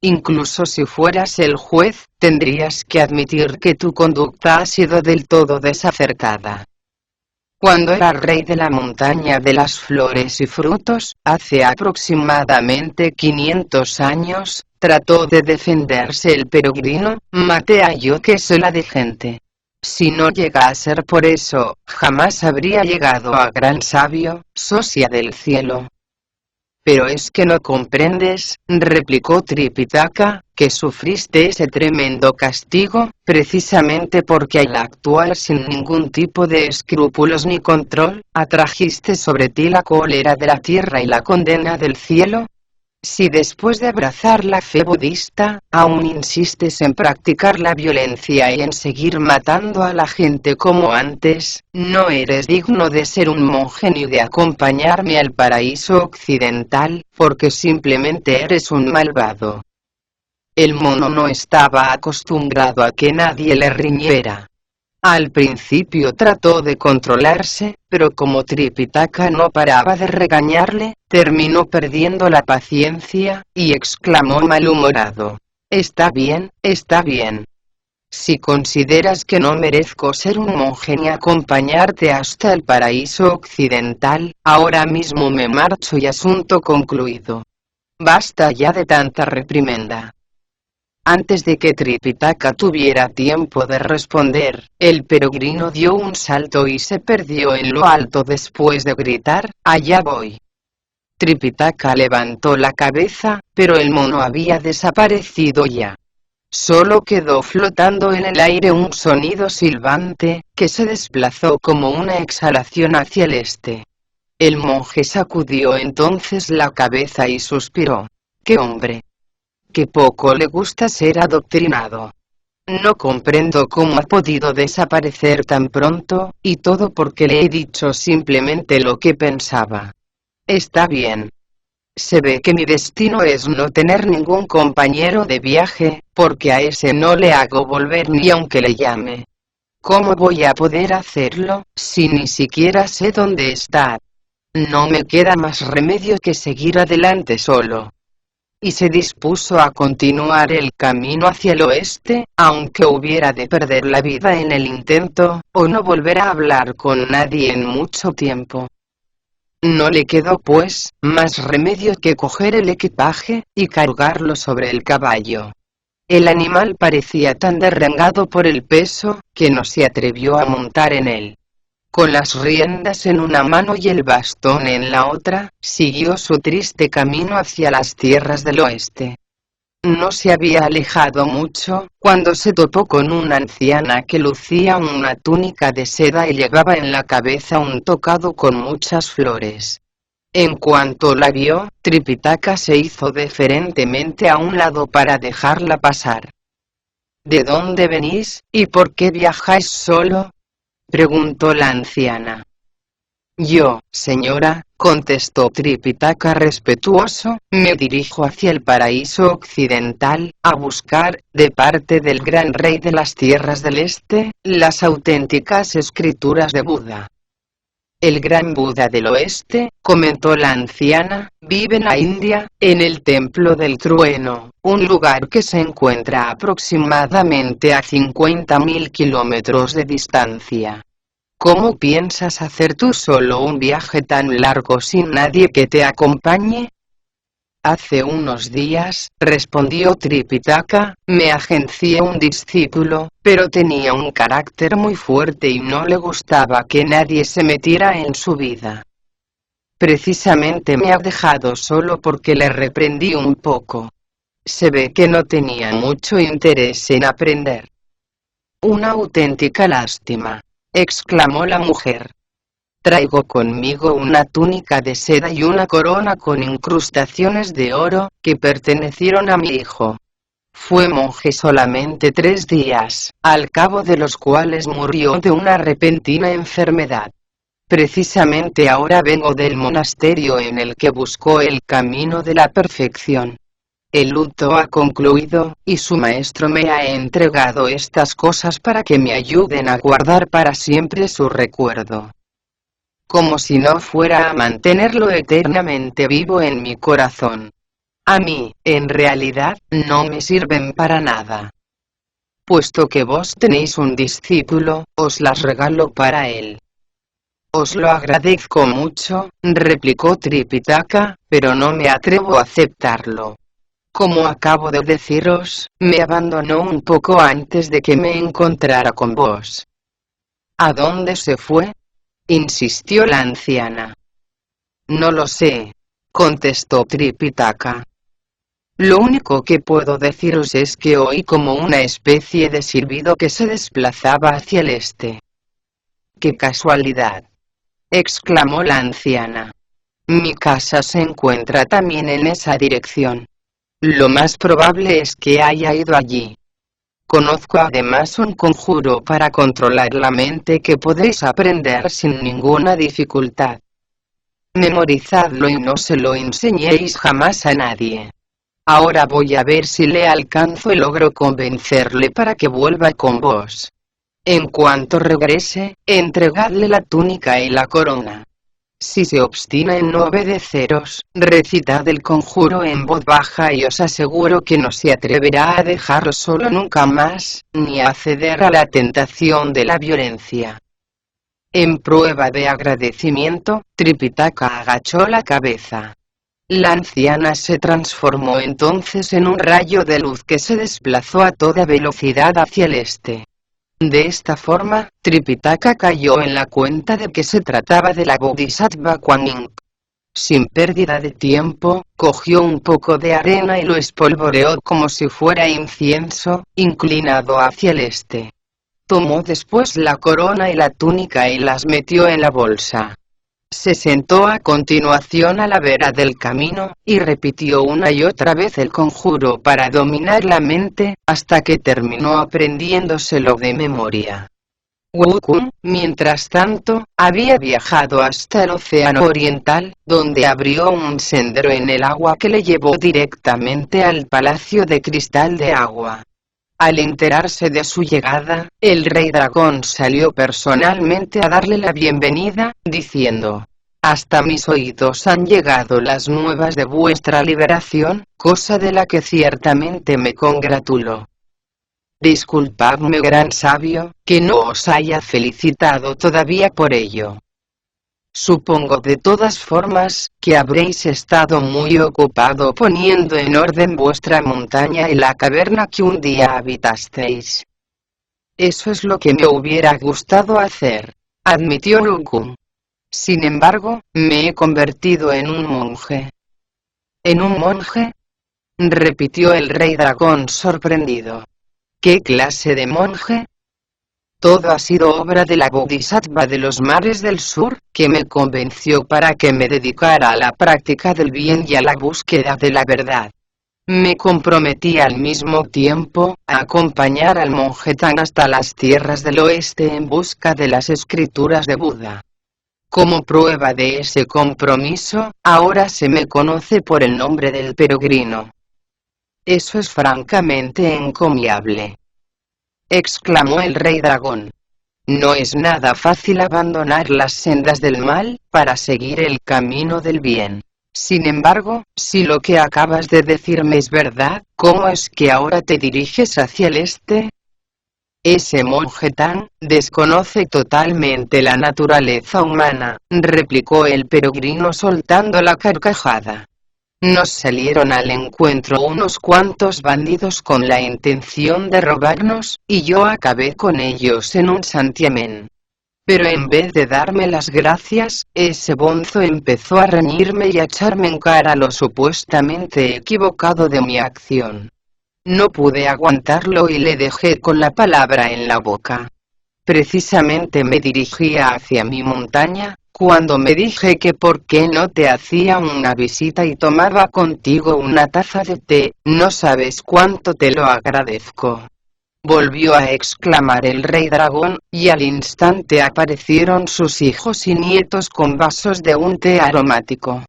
Incluso si fueras el juez, tendrías que admitir que tu conducta ha sido del todo desacertada. Cuando era rey de la montaña de las flores y frutos, hace aproximadamente 500 años, trató de defenderse el peregrino, maté a yo que soy la de gente. Si no llega a ser por eso, jamás habría llegado a gran sabio, socia del cielo. Pero es que no comprendes, replicó Tripitaka, que sufriste ese tremendo castigo, precisamente porque al actuar sin ningún tipo de escrúpulos ni control, atrajiste sobre ti la cólera de la tierra y la condena del cielo. Si después de abrazar la fe budista, aún insistes en practicar la violencia y en seguir matando a la gente como antes, no eres digno de ser un monje ni de acompañarme al paraíso occidental, porque simplemente eres un malvado. El mono no estaba acostumbrado a que nadie le riñera. Al principio trató de controlarse, pero como Tripitaka no paraba de regañarle, terminó perdiendo la paciencia, y exclamó malhumorado: Está bien, está bien. Si consideras que no merezco ser un monje ni acompañarte hasta el paraíso occidental, ahora mismo me marcho y asunto concluido. Basta ya de tanta reprimenda. Antes de que Tripitaka tuviera tiempo de responder, el peregrino dio un salto y se perdió en lo alto después de gritar: «¡Allá voy!». Tripitaka levantó la cabeza, pero el mono había desaparecido ya. Solo quedó flotando en el aire un sonido silbante, que se desplazó como una exhalación hacia el este. El monje sacudió entonces la cabeza y suspiró: «¡Qué hombre! Que poco le gusta ser adoctrinado. No comprendo cómo ha podido desaparecer tan pronto, y todo porque le he dicho simplemente lo que pensaba. Está bien. Se ve que mi destino es no tener ningún compañero de viaje, porque a ese no le hago volver ni aunque le llame. ¿Cómo voy a poder hacerlo, si ni siquiera sé dónde está? No me queda más remedio que seguir adelante solo». Y se dispuso a continuar el camino hacia el oeste, aunque hubiera de perder la vida en el intento, o no volver a hablar con nadie en mucho tiempo. No le quedó pues, más remedio que coger el equipaje, y cargarlo sobre el caballo. El animal parecía tan derrengado por el peso, que no se atrevió a montar en él. Con las riendas en una mano y el bastón en la otra, siguió su triste camino hacia las tierras del oeste. No se había alejado mucho, cuando se topó con una anciana que lucía una túnica de seda y llevaba en la cabeza un tocado con muchas flores. En cuanto la vio, Tripitaka se hizo deferentemente a un lado para dejarla pasar. ¿De dónde venís, y por qué viajáis solo?, preguntó la anciana. Yo, señora, contestó Tripitaka respetuoso, me dirijo hacia el paraíso occidental, a buscar, de parte del gran rey de las tierras del este, las auténticas escrituras de Buda. El gran Buda del Oeste, comentó la anciana, vive en la India, en el Templo del Trueno, un lugar que se encuentra aproximadamente a 50.000 kilómetros de distancia. ¿Cómo piensas hacer tú solo un viaje tan largo sin nadie que te acompañe? Hace unos días, respondió Tripitaka, me agencié un discípulo, pero tenía un carácter muy fuerte y no le gustaba que nadie se metiera en su vida. Precisamente me ha dejado solo porque le reprendí un poco. Se ve que no tenía mucho interés en aprender. Una auténtica lástima, exclamó la mujer. Traigo conmigo una túnica de seda y una corona con incrustaciones de oro, que pertenecieron a mi hijo. Fue monje solamente 3 días, al cabo de los cuales murió de una repentina enfermedad. Precisamente ahora vengo del monasterio en el que buscó el camino de la perfección. El luto ha concluido, y su maestro me ha entregado estas cosas para que me ayuden a guardar para siempre su recuerdo. Como si no fuera a mantenerlo eternamente vivo en mi corazón. A mí, en realidad, no me sirven para nada. Puesto que vos tenéis un discípulo, os las regalo para él. Os lo agradezco mucho, replicó Tripitaka, pero no me atrevo a aceptarlo. Como acabo de deciros, me abandonó un poco antes de que me encontrara con vos. ¿A dónde se fue?, insistió la anciana. No lo sé, contestó Tripitaka. Lo único que puedo deciros es que oí como una especie de silbido que se desplazaba hacia el este. ¡Qué casualidad!, exclamó la anciana. Mi casa se encuentra también en esa dirección. Lo más probable es que haya ido allí. Conozco además un conjuro para controlar la mente que podéis aprender sin ninguna dificultad. Memorizadlo y no se lo enseñéis jamás a nadie. Ahora voy a ver si le alcanzo y logro convencerle para que vuelva con vos. En cuanto regrese, entregadle la túnica y la corona. Si se obstina en no obedeceros, recitad el conjuro en voz baja y os aseguro que no se atreverá a dejaros solo nunca más, ni a ceder a la tentación de la violencia. En prueba de agradecimiento, Tripitaka agachó la cabeza. La anciana se transformó entonces en un rayo de luz que se desplazó a toda velocidad hacia el este. De esta forma, Tripitaka cayó en la cuenta de que se trataba de la Bodhisattva Kuan Yin. Sin pérdida de tiempo, cogió un poco de arena y lo espolvoreó como si fuera incienso, inclinado hacia el este. Tomó después la corona y la túnica y las metió en la bolsa. Se sentó a continuación a la vera del camino, y repitió una y otra vez el conjuro para dominar la mente, hasta que terminó aprendiéndoselo de memoria. Wukong, mientras tanto, había viajado hasta el océano oriental, donde abrió un sendero en el agua que le llevó directamente al Palacio de Cristal de Agua. Al enterarse de su llegada, el rey dragón salió personalmente a darle la bienvenida, diciendo: «Hasta mis oídos han llegado las nuevas de vuestra liberación, cosa de la que ciertamente me congratulo. Disculpadme, gran sabio, que no os haya felicitado todavía por ello. Supongo de todas formas, que habréis estado muy ocupado poniendo en orden vuestra montaña y la caverna que un día habitasteis». «Eso es lo que me hubiera gustado hacer», admitió Wukong. «Sin embargo, me he convertido en un monje». «¿En un monje?», repitió el rey dragón sorprendido. «¿Qué clase de monje?». «Todo ha sido obra de la Bodhisattva de los mares del sur, que me convenció para que me dedicara a la práctica del bien y a la búsqueda de la verdad. Me comprometí al mismo tiempo a acompañar al monje Tan hasta las tierras del oeste en busca de las escrituras de Buda. Como prueba de ese compromiso, ahora se me conoce por el nombre del peregrino». «Eso es francamente encomiable», exclamó el rey dragón. No es nada fácil abandonar las sendas del mal, para seguir el camino del bien. Sin embargo, si lo que acabas de decirme es verdad, ¿cómo es que ahora te diriges hacia el este? Ese monje Tan desconoce totalmente la naturaleza humana, replicó el peregrino soltando la carcajada. Nos salieron al encuentro unos cuantos bandidos con la intención de robarnos, y yo acabé con ellos en un santiamén. Pero en vez de darme las gracias, ese bonzo empezó a reñirme y a echarme en cara lo supuestamente equivocado de mi acción. No pude aguantarlo y le dejé con la palabra en la boca. Precisamente me dirigía hacia mi montaña, cuando me dije que por qué no te hacía una visita y tomaba contigo una taza de té, no sabes cuánto te lo agradezco. Volvió a exclamar el rey dragón, y al instante aparecieron sus hijos y nietos con vasos de un té aromático.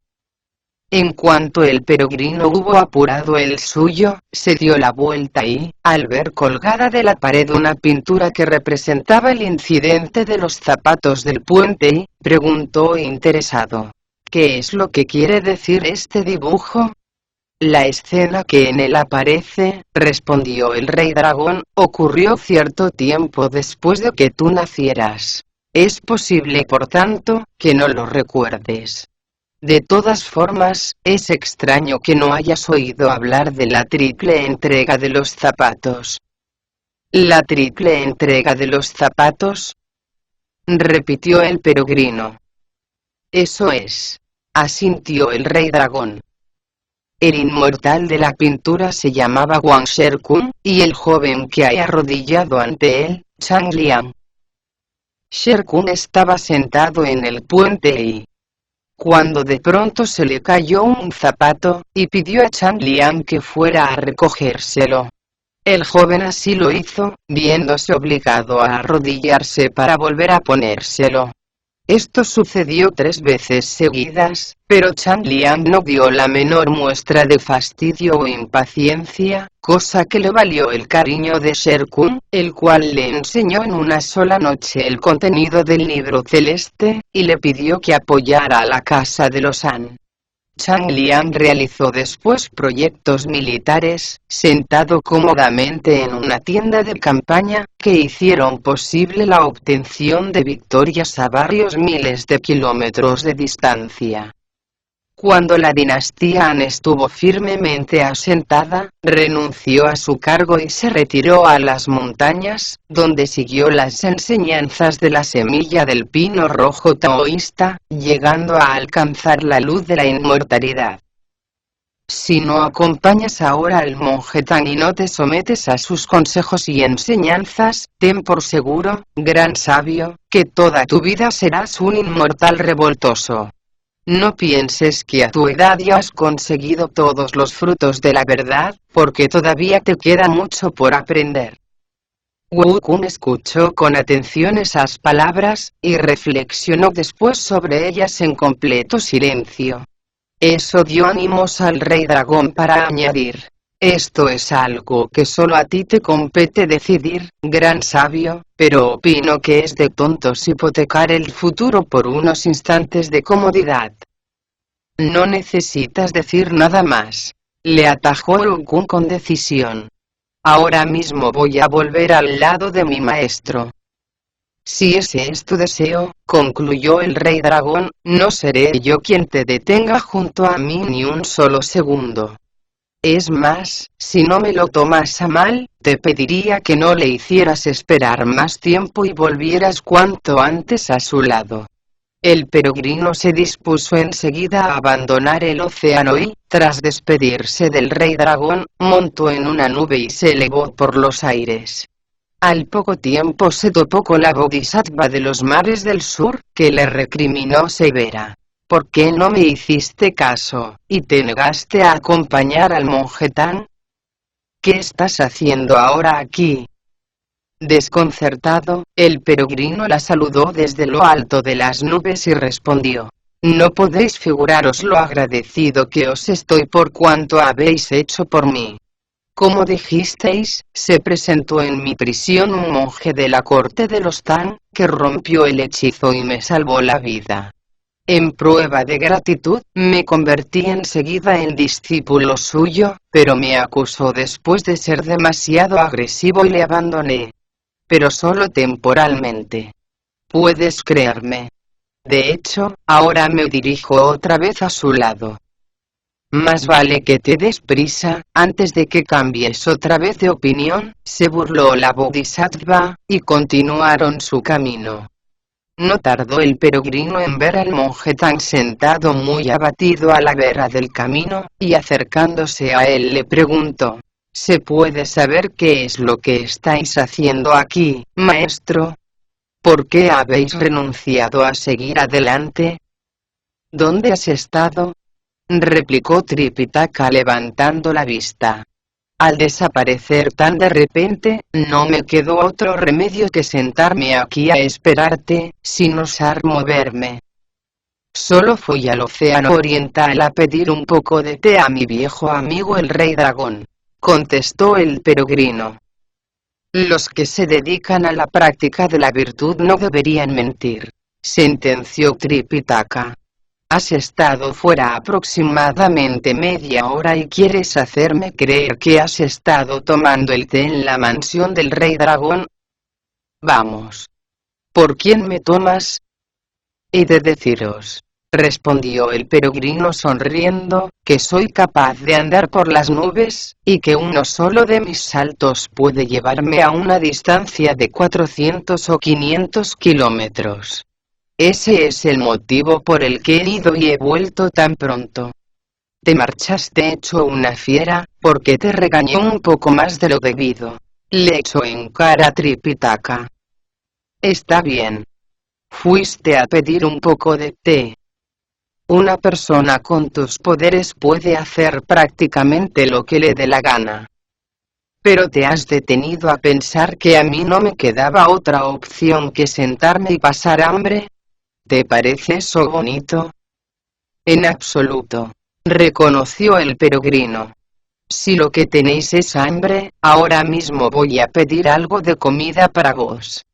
En cuanto el peregrino hubo apurado el suyo, se dio la vuelta y, al ver colgada de la pared una pintura que representaba el incidente de los zapatos del puente, preguntó interesado: ¿qué es lo que quiere decir este dibujo? La escena que en él aparece, respondió el rey dragón, ocurrió cierto tiempo después de que tú nacieras. Es posible, por tanto, que no lo recuerdes. De todas formas, es extraño que no hayas oído hablar de la triple entrega de los zapatos. ¿La triple entrega de los zapatos?, repitió el peregrino. Eso es, asintió el rey dragón. El inmortal de la pintura se llamaba Wang Sherkun, y el joven que hay arrodillado ante él, Chang Liang. Sherkun estaba sentado en el puente y, cuando de pronto se le cayó un zapato, y pidió a Chang Liang que fuera a recogérselo. El joven así lo hizo, viéndose obligado a arrodillarse para volver a ponérselo. Esto sucedió 3 veces seguidas, pero Chang Liang no dio la menor muestra de fastidio o impaciencia, cosa que le valió el cariño de Sherkun, el cual le enseñó en una sola noche el contenido del libro celeste, y le pidió que apoyara a la casa de los Han. Chang Liang realizó después proyectos militares, sentado cómodamente en una tienda de campaña, que hicieron posible la obtención de victorias a varios miles de kilómetros de distancia. Cuando la dinastía Han estuvo firmemente asentada, renunció a su cargo y se retiró a las montañas, donde siguió las enseñanzas de la semilla del pino rojo taoísta, llegando a alcanzar la luz de la inmortalidad. Si no acompañas ahora al monje Tan y no te sometes a sus consejos y enseñanzas, ten por seguro, gran sabio, que toda tu vida serás un inmortal revoltoso. No pienses que a tu edad ya has conseguido todos los frutos de la verdad, porque todavía te queda mucho por aprender. Wu Kun escuchó con atención esas palabras, y reflexionó después sobre ellas en completo silencio. Eso dio ánimos al rey dragón para añadir: esto es algo que solo a ti te compete decidir, gran sabio, pero opino que es de tontos hipotecar el futuro por unos instantes de comodidad. No necesitas decir nada más, le atajó Wu Kun con decisión. Ahora mismo voy a volver al lado de mi maestro. Si ese es tu deseo, concluyó el rey dragón, no seré yo quien te detenga junto a mí ni un solo segundo. Es más, si no me lo tomas a mal, te pediría que no le hicieras esperar más tiempo y volvieras cuanto antes a su lado. El peregrino se dispuso enseguida a abandonar el océano y, tras despedirse del rey dragón, montó en una nube y se elevó por los aires. Al poco tiempo se topó con la bodhisattva de los mares del sur, que le recriminó severa. ¿Por qué no me hiciste caso, y te negaste a acompañar al monje Tan? ¿Qué estás haciendo ahora aquí? Desconcertado, el peregrino la saludó desde lo alto de las nubes y respondió: no podéis figuraros lo agradecido que os estoy por cuanto habéis hecho por mí. Como dijisteis, se presentó en mi prisión un monje de la corte de los Tang, que rompió el hechizo y me salvó la vida. En prueba de gratitud, me convertí enseguida en discípulo suyo, pero me acusó después de ser demasiado agresivo y le abandoné. Pero solo temporalmente. ¿Puedes creerme? De hecho, ahora me dirijo otra vez a su lado. Más vale que te des prisa, antes de que cambies otra vez de opinión, se burló la Bodhisattva, y continuaron su camino. No tardó el peregrino en ver al monje Tang sentado muy abatido a la vera del camino, y acercándose a él le preguntó: ¿Se puede saber qué es lo que estáis haciendo aquí, maestro? ¿Por qué habéis renunciado a seguir adelante? ¿Dónde has estado?, replicó Tripitaka levantando la vista. Al desaparecer tan de repente, no me quedó otro remedio que sentarme aquí a esperarte, sin osar moverme. Solo fui al océano oriental a pedir un poco de té a mi viejo amigo el rey dragón, contestó el peregrino. Los que se dedican a la práctica de la virtud no deberían mentir, sentenció Tripitaka. Has estado fuera aproximadamente media hora y quieres hacerme creer que has estado tomando el té en la mansión del rey dragón. Vamos. ¿Por quién me tomas? He de deciros, respondió el peregrino sonriendo, que soy capaz de andar por las nubes, y que uno solo de mis saltos puede llevarme a una distancia de 400 o 500 kilómetros. Ese es el motivo por el que he ido y he vuelto tan pronto. Te marchaste hecho una fiera, porque te regañé un poco más de lo debido. Le echó en cara Tripitaka. Está bien. Fuiste a pedir un poco de té. Una persona con tus poderes puede hacer prácticamente lo que le dé la gana. Pero te has detenido a pensar que a mí no me quedaba otra opción que sentarme y pasar hambre. ¿Te parece eso bonito? En absoluto, reconoció el peregrino. Si lo que tenéis es hambre, ahora mismo voy a pedir algo de comida para vos.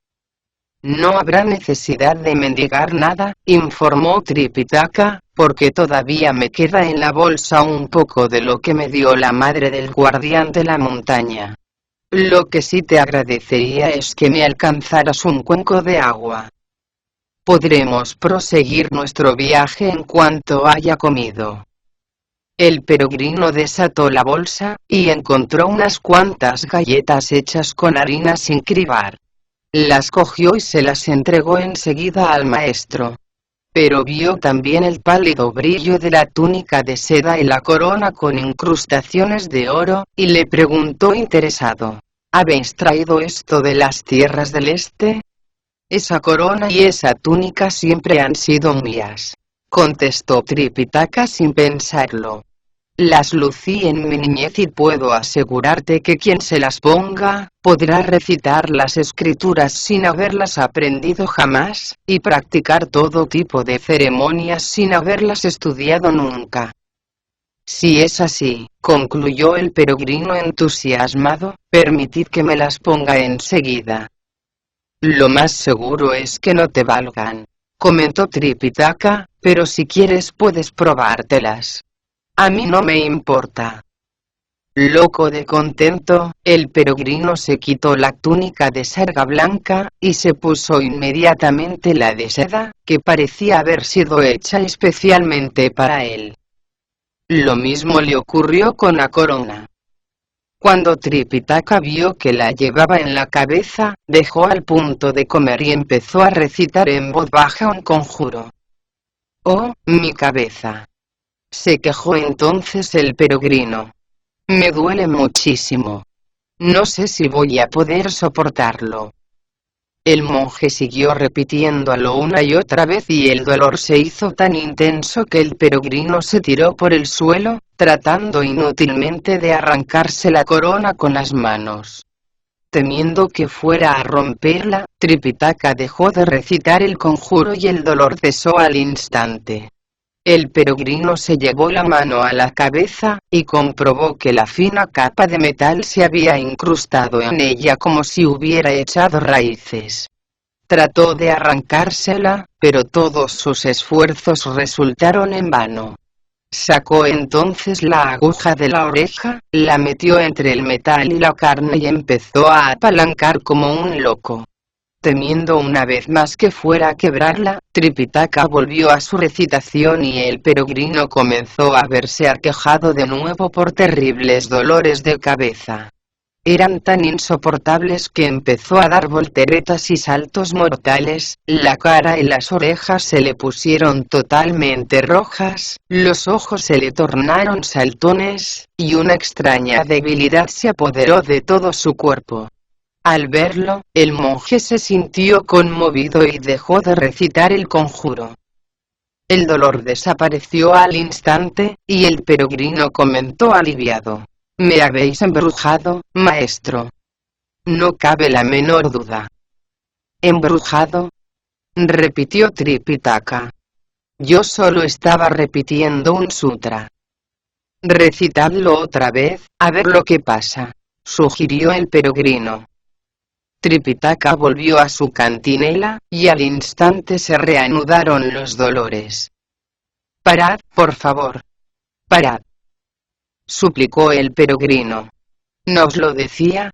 No habrá necesidad de mendigar nada, informó Tripitaka, porque todavía me queda en la bolsa un poco de lo que me dio la madre del guardián de la montaña. Lo que sí te agradecería es que me alcanzaras un cuenco de agua. Podremos proseguir nuestro viaje en cuanto haya comido. El peregrino desató la bolsa, y encontró unas cuantas galletas hechas con harina sin cribar. Las cogió y se las entregó enseguida al maestro. Pero vio también el pálido brillo de la túnica de seda y la corona con incrustaciones de oro, y le preguntó interesado: ¿Habéis traído esto de las tierras del este? Esa corona y esa túnica siempre han sido mías, contestó Tripitaka sin pensarlo. Las lucí en mi niñez y puedo asegurarte que quien se las ponga, podrá recitar las escrituras sin haberlas aprendido jamás, y practicar todo tipo de ceremonias sin haberlas estudiado nunca. Si es así, concluyó el peregrino entusiasmado, permitid que me las ponga enseguida. Lo más seguro es que no te valgan, comentó Tripitaka, pero si quieres puedes probártelas. A mí no me importa. Loco de contento, el peregrino se quitó la túnica de sarga blanca, y se puso inmediatamente la de seda, que parecía haber sido hecha especialmente para él. Lo mismo le ocurrió con la corona. Cuando Tripitaka vio que la llevaba en la cabeza, dejó al punto de comer y empezó a recitar en voz baja un conjuro. «Oh, mi cabeza», se quejó entonces el peregrino. «Me duele muchísimo. No sé si voy a poder soportarlo». El monje siguió repitiéndolo una y otra vez y el dolor se hizo tan intenso que el peregrino se tiró por el suelo, tratando inútilmente de arrancarse la corona con las manos. Temiendo que fuera a romperla, Tripitaka dejó de recitar el conjuro y el dolor cesó al instante. El peregrino se llevó la mano a la cabeza, y comprobó que la fina capa de metal se había incrustado en ella como si hubiera echado raíces. Trató de arrancársela, pero todos sus esfuerzos resultaron en vano. Sacó entonces la aguja de la oreja, la metió entre el metal y la carne y empezó a apalancar como un loco. Temiendo una vez más que fuera a quebrarla, Tripitaka volvió a su recitación y el peregrino comenzó a verse aquejado de nuevo por terribles dolores de cabeza. Eran tan insoportables que empezó a dar volteretas y saltos mortales, la cara y las orejas se le pusieron totalmente rojas, los ojos se le tornaron saltones, y una extraña debilidad se apoderó de todo su cuerpo. Al verlo, el monje se sintió conmovido y dejó de recitar el conjuro. El dolor desapareció al instante, y el peregrino comentó aliviado: «Me habéis embrujado, maestro. No cabe la menor duda». «¿Embrujado?», repitió Tripitaka. «Yo solo estaba repitiendo un sutra». «Recitadlo otra vez, a ver lo que pasa», sugirió el peregrino. Tripitaka volvió a su cantinela, y al instante se reanudaron los dolores. «Parad, por favor. Parad», suplicó el peregrino. «¿No os lo decía?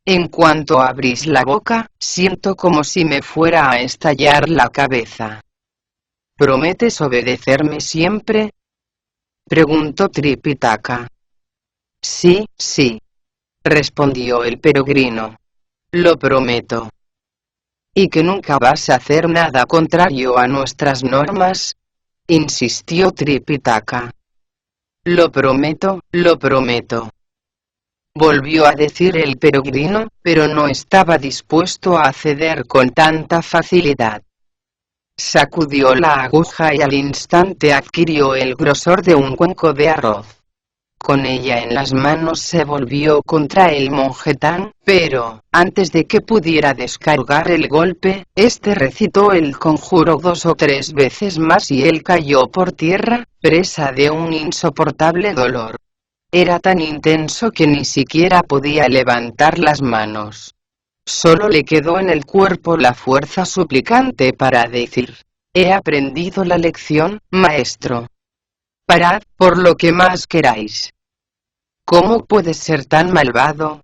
En cuanto abrís la boca, siento como si me fuera a estallar la cabeza». «¿Prometes obedecerme siempre?», preguntó Tripitaka. «Sí, sí», respondió el peregrino. «Lo prometo». «¿Y que nunca vas a hacer nada contrario a nuestras normas?», insistió Tripitaka. «Lo prometo, lo prometo», volvió a decir el peregrino, pero no estaba dispuesto a ceder con tanta facilidad. Sacudió la aguja y al instante adquirió el grosor de un cuenco de arroz. Con ella en las manos se volvió contra el monjetán, pero, antes de que pudiera descargar el golpe, este recitó el conjuro 2 o 3 veces más y él cayó por tierra, presa de un insoportable dolor. Era tan intenso que ni siquiera podía levantar las manos. Solo le quedó en el cuerpo la fuerza suplicante para decir: «He aprendido la lección, maestro. Parad, por lo que más queráis». «¿Cómo puedes ser tan malvado?»,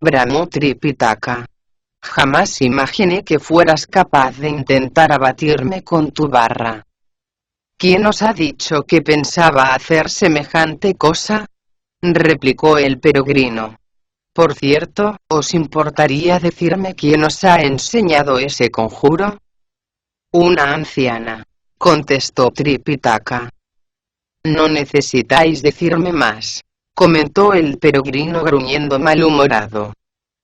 bramó Tripitaka. «Jamás imaginé que fueras capaz de intentar abatirme con tu barra». «¿Quién os ha dicho que pensaba hacer semejante cosa?», replicó el peregrino. «Por cierto, ¿os importaría decirme quién os ha enseñado ese conjuro?». «Una anciana», contestó Tripitaka. «No necesitáis decirme más», comentó el peregrino gruñendo malhumorado.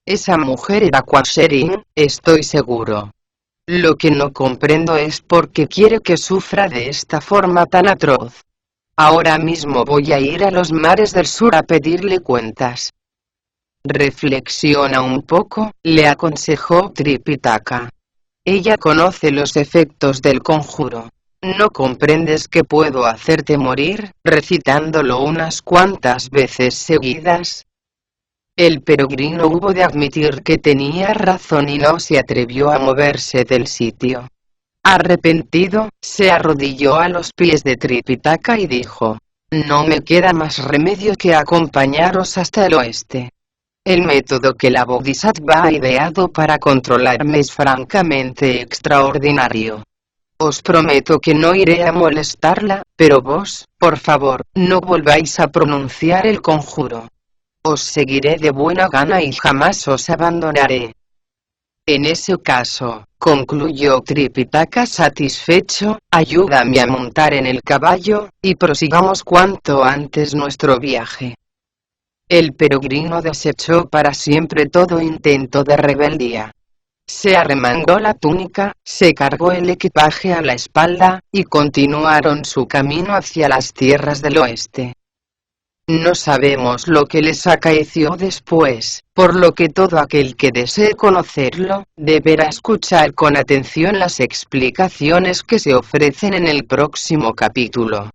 «Esa mujer era Quasherin, estoy seguro. Lo que no comprendo es por qué quiere que sufra de esta forma tan atroz. Ahora mismo voy a ir a los mares del sur a pedirle cuentas». «Reflexiona un poco», le aconsejó Tripitaka. «Ella conoce los efectos del conjuro. ¿No comprendes que puedo hacerte morir, recitándolo unas cuantas veces seguidas?». El peregrino hubo de admitir que tenía razón y no se atrevió a moverse del sitio. Arrepentido, se arrodilló a los pies de Tripitaka y dijo: «No me queda más remedio que acompañaros hasta el oeste. El método que la Bodhisattva ha ideado para controlarme es francamente extraordinario. Os prometo que no iré a molestarla, pero vos, por favor, no volváis a pronunciar el conjuro. Os seguiré de buena gana y jamás os abandonaré». «En ese caso», concluyó Tripitaka satisfecho, «ayúdame a montar en el caballo, y prosigamos cuanto antes nuestro viaje». El peregrino desechó para siempre todo intento de rebeldía. Se arremangó la túnica, se cargó el equipaje a la espalda, y continuaron su camino hacia las tierras del oeste. No sabemos lo que les acaeció después, por lo que todo aquel que desee conocerlo, deberá escuchar con atención las explicaciones que se ofrecen en el próximo capítulo.